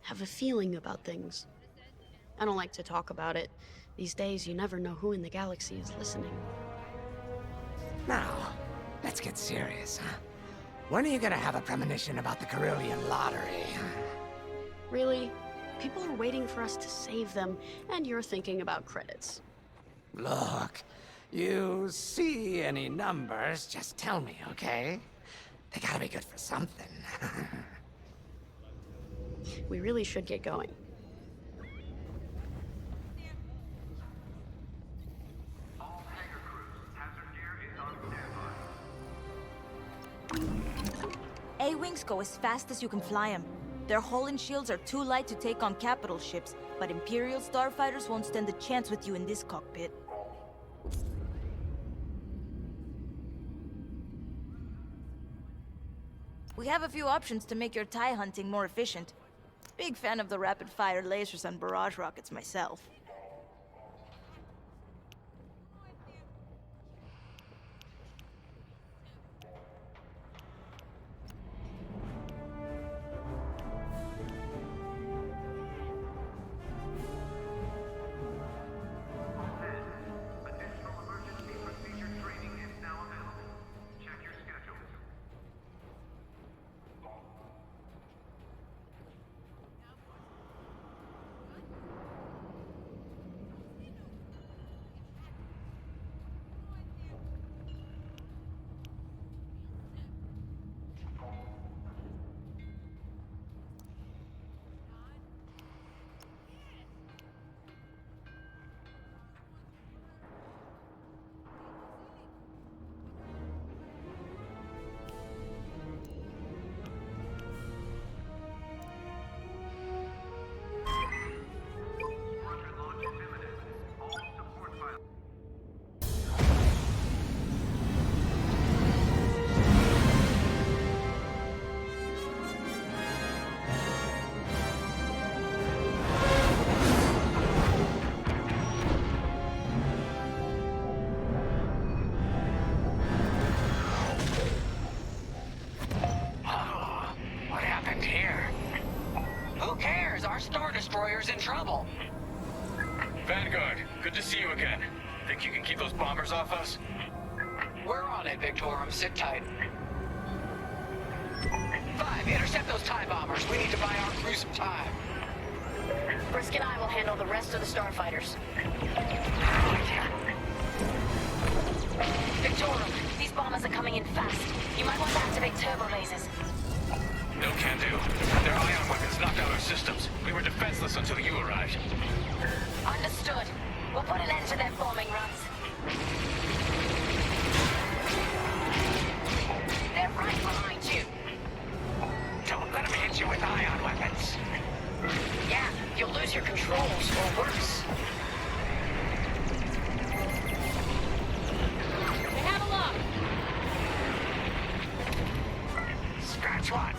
have a feeling about things. I don't like to talk about it. These days, you never know who in the galaxy is listening. Now, let's get serious, huh? When are you gonna have a premonition about the Carillion lottery? Really? People are waiting for us to save them, and you're thinking about credits. Look, you see any numbers, just tell me, okay? They gotta be good for something. We really should get going. A-Wings go as fast as you can fly them. Their hull and shields are too light to take on capital ships, but Imperial starfighters won't stand a chance with you in this cockpit. We have a few options to make your TIE hunting more efficient. Big fan of the rapid-fire lasers and barrage rockets myself. Destroyer's in trouble. Vanguard, good to see you again. Think you can keep those bombers off us? We're on it, Victorum. Sit tight. 5, intercept those TIE bombers. We need to buy our crew some time. Brisk and I will handle the rest of the starfighters. Victorum, these bombers are coming in fast. You might want to activate turbo lasers. No can do. Their ion weapons knocked out our systems. We were defenseless until you arrived. Understood. We'll put an end to their bombing runs. They're right behind you. Don't let them hit you with ion weapons. Yeah, you'll lose your controls, or worse. They have a lock. Scratch one.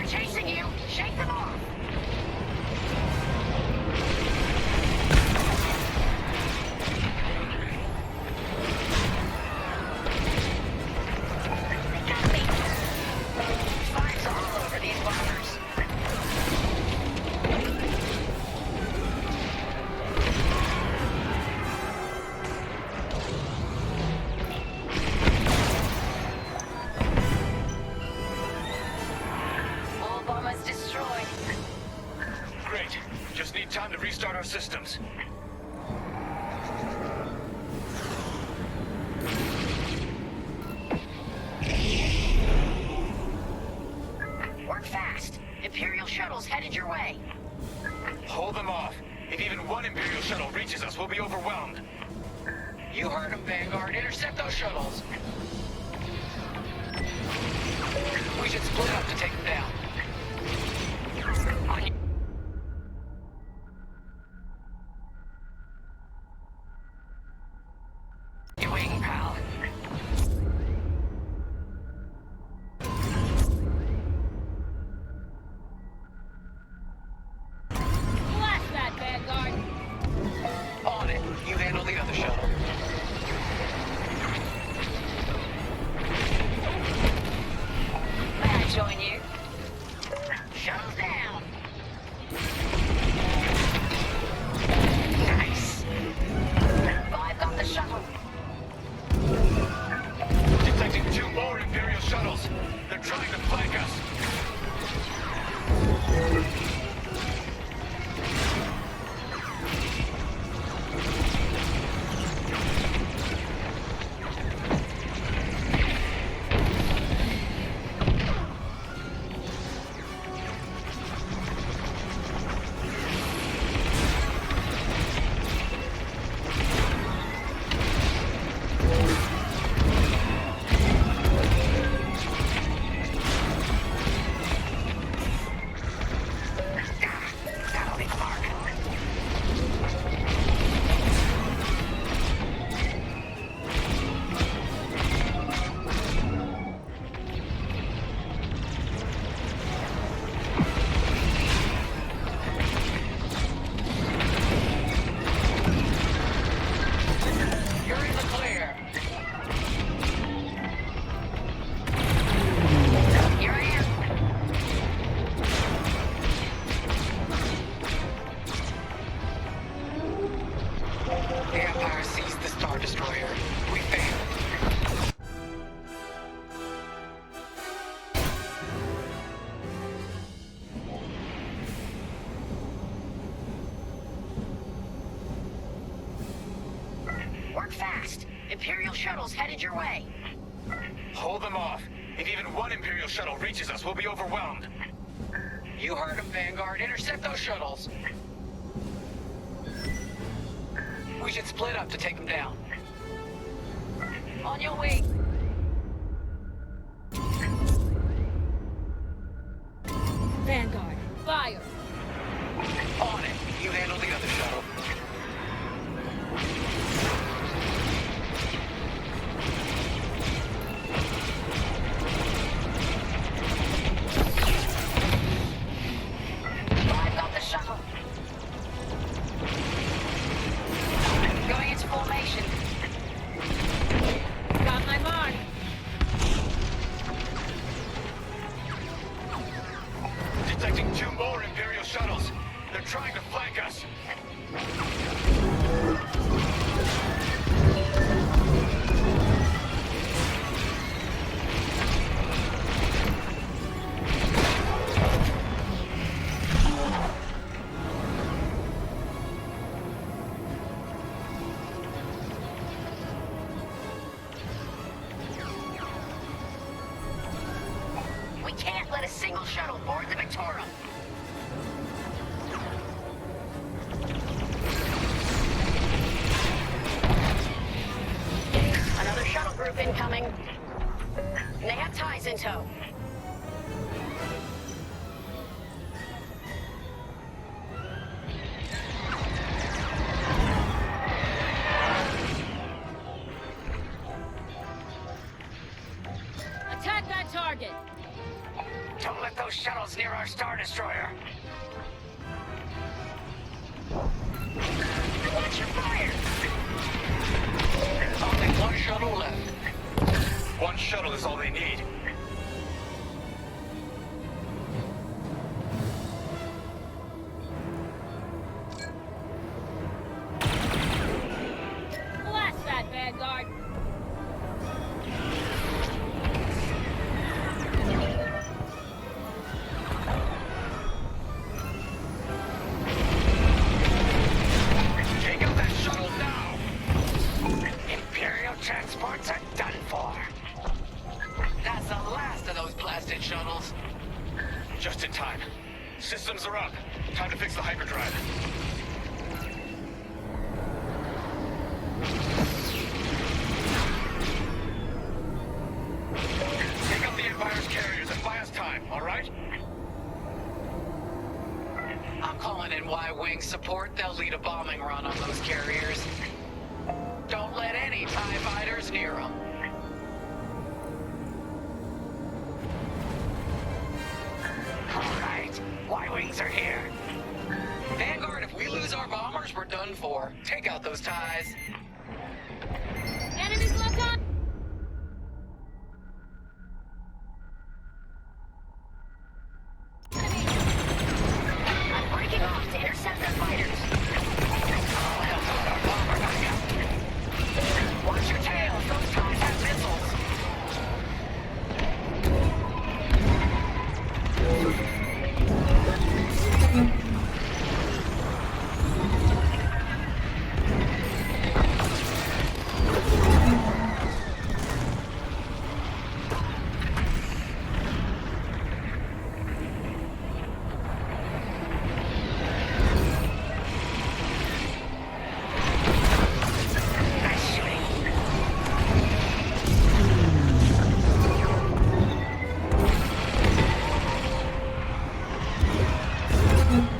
Chasing you! Shake them off! They got me! Fires all over these bombers. Great. Just need time to restart our systems. Work fast. Imperial shuttles headed your way. Hold them off. If even one Imperial shuttle reaches us, we'll be overwhelmed. You heard them, Vanguard. Intercept those shuttles. We should split up to take them down. Doing, pal. Blast that, Vanguard! On it. You handle the other shuttle. May I join you? Work fast. Imperial shuttles headed your way. Hold them off. If even one Imperial shuttle reaches us, we'll be overwhelmed. You heard him, Vanguard. Intercept those shuttles. We should split up to take them down. On your way. Vanguard, fire! On it. You handle the other shuttle. I've got the shuttle. Going into formation. Got my mark! Detecting 2 more Imperial shuttles. They're trying to flank us. We can't let a single shuttle board the Victorum. Another shuttle group incoming. They have ties in tow. Attack that target! Don't let those shuttles near our Star Destroyer. Watch your fire! Only one shuttle left. One shuttle is all they need. Blast that, Vanguard! Take out that shuttle now! Imperial transports are done for. That's the last of those blasted shuttles. Just in time. Systems are up. Time to fix the hyperdrive. Take out the Empire's carriers and buy us time, all right? I'm calling in Y-Wing support. They'll lead a bombing run on those carriers. Don't let any TIE fighters near them. All right, Y-Wings are here. Vanguard, if we lose our bombers, we're done for. Take out those TIEs. Enemies left on! I'm breaking off to intercept their fighters. Watch your tails, those TIEs have missiles.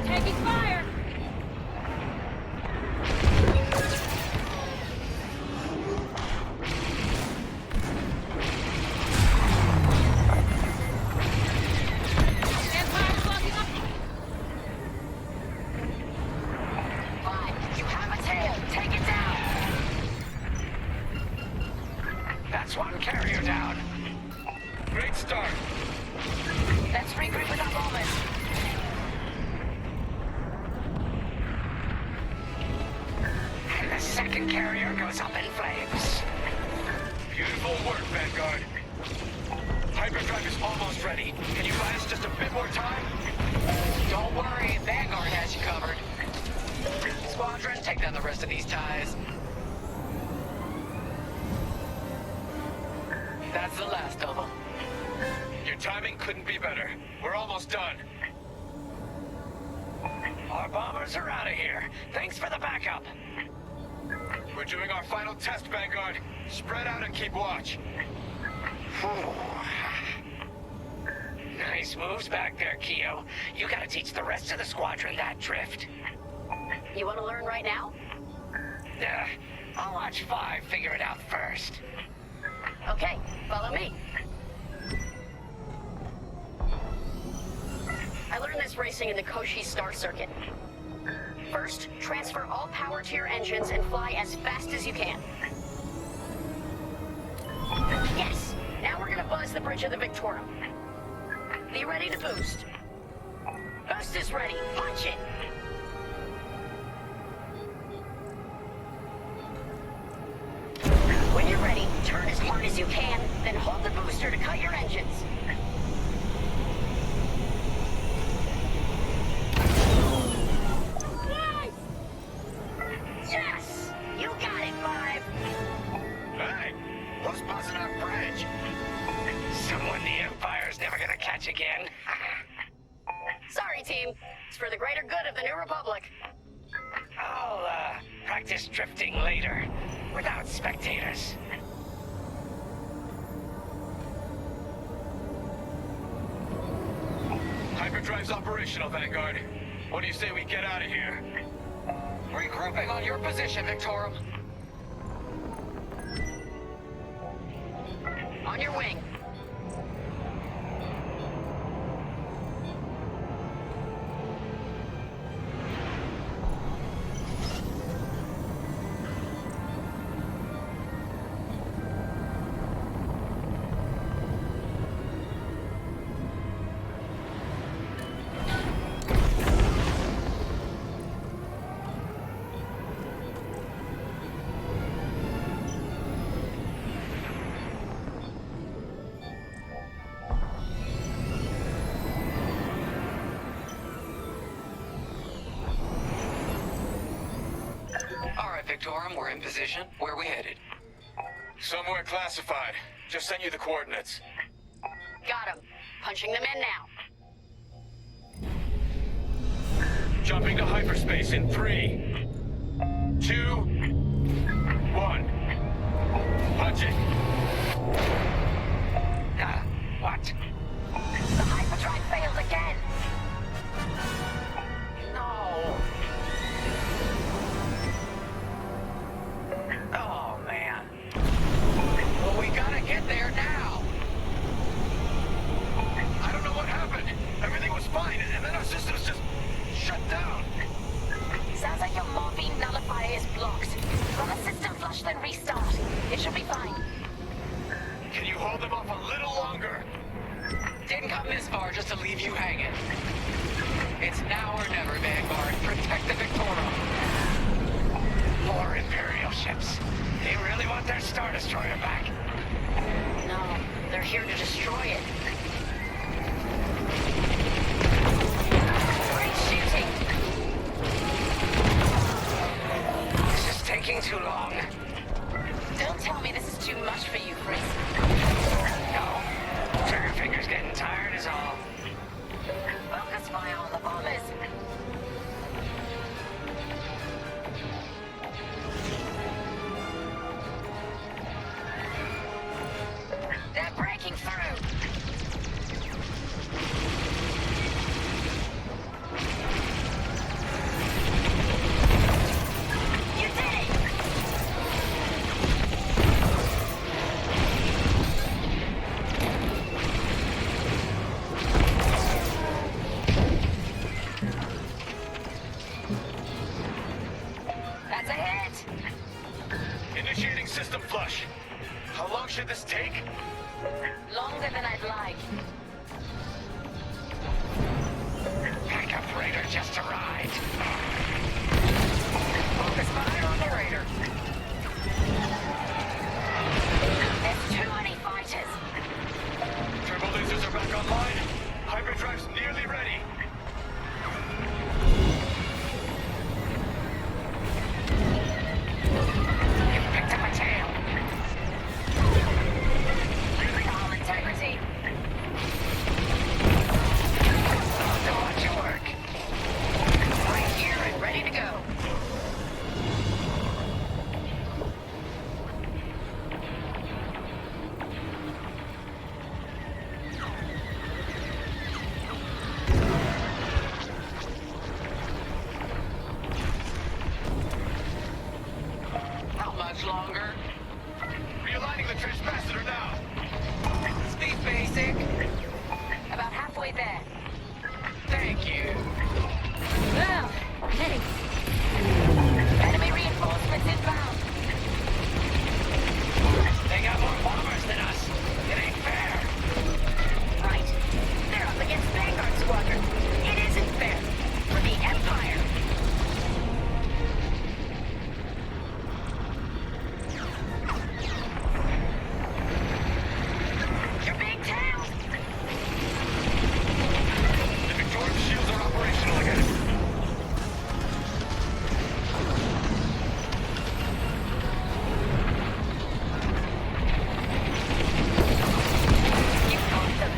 Taking fire! Empire's locking up! Fine, you have a tail. Take it down. That's one carrier down. Great start. Let's regroup with our moment. And the second carrier goes up in flames. Beautiful work, Vanguard. Hyperdrive is almost ready. Can you buy us just a bit more time? Don't worry, Vanguard has you covered. Squadron, take down the rest of these TIEs. the last of them. Your timing couldn't be better. We're almost done. Our bombers are out of here. Thanks for the backup. We're doing our final test, Vanguard. Spread out and keep watch. Nice moves back there, Keo. You gotta teach the rest of the squadron that drift. You want to learn right now? I'll watch 5 figure it out first. Okay, follow me. I learned this racing in the Koshi Star Circuit. First, transfer all power to your engines and fly as fast as you can. Yes! Now we're gonna buzz the bridge of the Victorum. Be ready to boost. Boost is ready. Punch it! When you're ready, turn as hard as you can, then hold the booster to cut your engines. Yes! You got it, 5! Hey! Who's buzzing our bridge? Someone the Empire's never gonna catch again. Sorry, team. It's for the greater good of the New Republic. I'll, practice drifting later, without spectators. Hyperdrive's operational, Vanguard. What do you say we get out of here? Regrouping on your position, Victorum. On your wing. Victorum, we're in position. Where are we headed? Somewhere classified. Just sent you the coordinates. Got him. Punching them in now. Jumping to hyperspace in 3, 2, 1. Punch it. What? The hyperdrive failed again. No. Oh, man. Well, we gotta get there now. I don't know what happened. Everything was fine, and then our systems just shut down. Sounds like your morphine nullifier is blocked. Run a system flush, then restart. It should be fine. Can you hold them off a little longer? Didn't come this far just to leave you hanging. It's now or never, Vanguard. Protect the Victorum. More Imperial ships. They really want their Star Destroyer back. No, they're here to destroy it. Great shooting. This is taking too long. Don't tell me this is too much for you, Chris. No. Trigger finger's getting tired is all. Focus fire on the bombers. They're breaking through. You did it! That's a hit! Initiating system flush. How long should this take? Longer than I'd like. Backup Raider just arrived. Focus fire on the Raider. There's too many fighters. Turbo lasers are back online. Hyperdrive's nearly ready. You picked up a tail. Using much longer. Realigning the transpacitor now. Speed basic. About halfway there. Thank you. Well, thanks. Enemy reinforcements inbound. They got more bombers than us. It ain't fair. Right. They're up against Vanguard Squadron. It isn't fair. For the Empire. You're being tailed. The Victorian shields are operational again. You got them.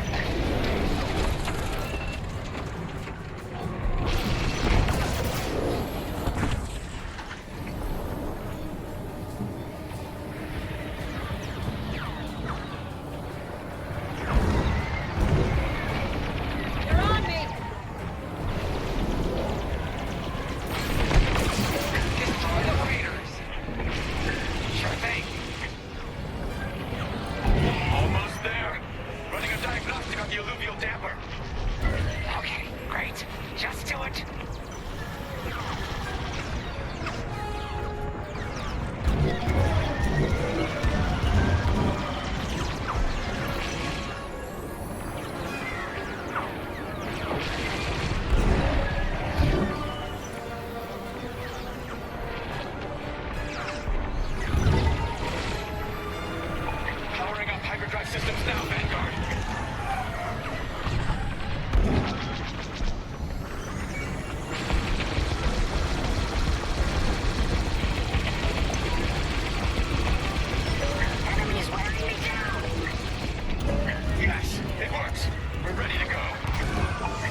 You're on me. Destroy the raiders. Sure thing. Almost there. Running a diagnostic on the alluvial damper. Okay, great. Just do it. Powering up hyperdrive systems now, Vanguard. Enemies wearing me down. Yes, it works. We're ready to go. Finally,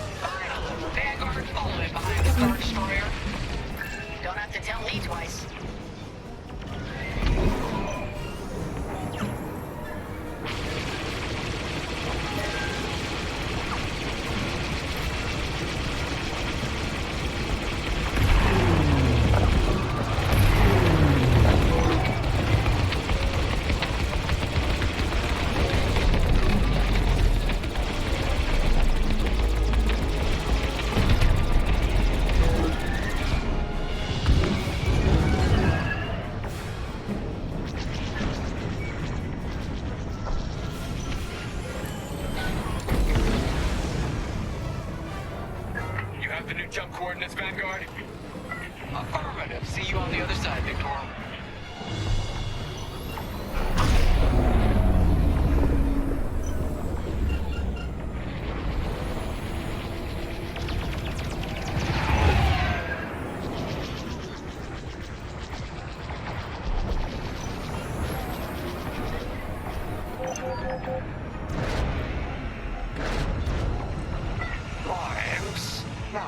Vanguard following behind the Star Destroyer. Don't have to tell me twice. You have the new jump coordinates, Vanguard? Affirmative. See you on the other side, Victor. Bombs? No.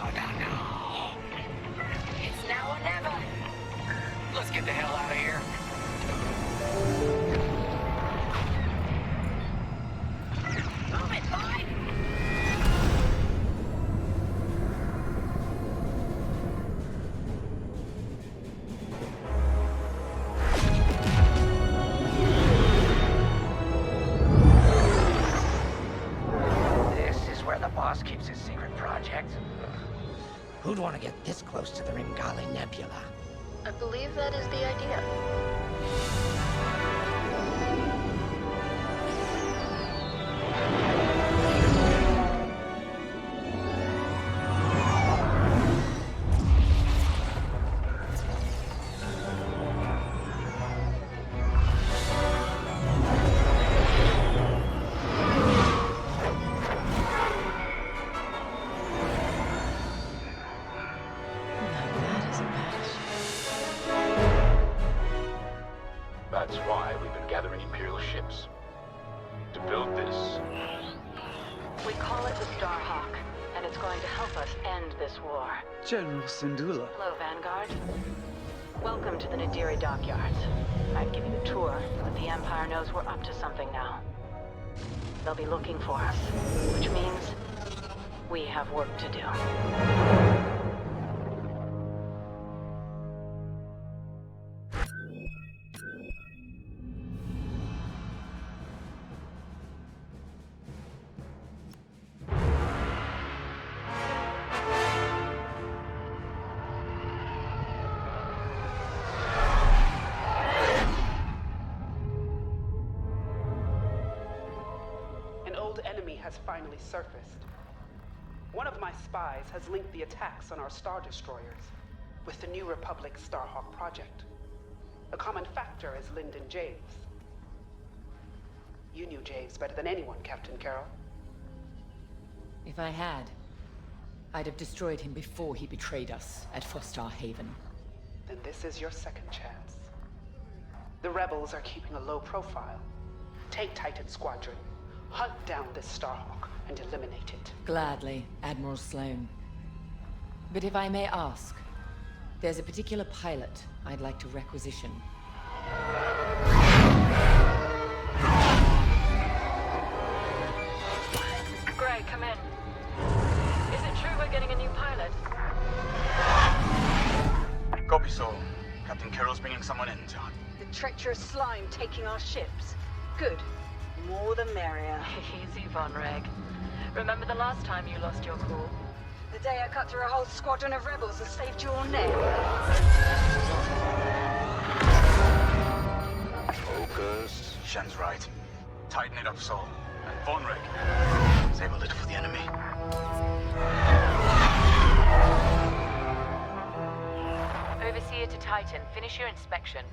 It's now or never. Let's get the hell out of here. Move it, boy. This is where the boss keeps his secret project. Who'd want to get this close to the Ringali Nebula? I believe that is the idea. That's why we've been gathering Imperial ships. To build this. We call it the Starhawk, and it's going to help us end this war. General Syndulla. Hello, Vanguard. Welcome to the Nadiri dockyards. I'd give you a tour, but the Empire knows we're up to something now. They'll be looking for us, which means we have work to do. finally surfaced. One of my spies has linked the attacks on our Star Destroyers with the New Republic Starhawk project. A common factor is Lyndon James. You knew James better than anyone, Captain Carroll. If I had, I'd have destroyed him before he betrayed us at Fostar Haven. Then this is your second chance. The rebels are keeping a low profile. Take Titan Squadron, hunt down this Starhawk, and eliminate it. Gladly, Admiral Sloane. But if I may ask, there's a particular pilot I'd like to requisition. Gray, come in. Is it true we're getting a new pilot? Copy, Sol. Captain Carroll's bringing someone in, John. The treacherous slime taking our ships. Good. More the merrier. Easy, Von Reg. Remember the last time you lost your cool? The day I cut through a whole squadron of rebels and saved your neck. Focus. Shen's right. Tighten it up, Sol. And Von Reg, save a little for the enemy. Overseer to Titan, finish your inspection.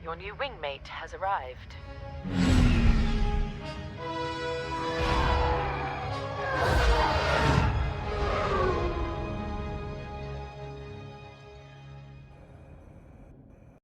Your new wingmate has arrived.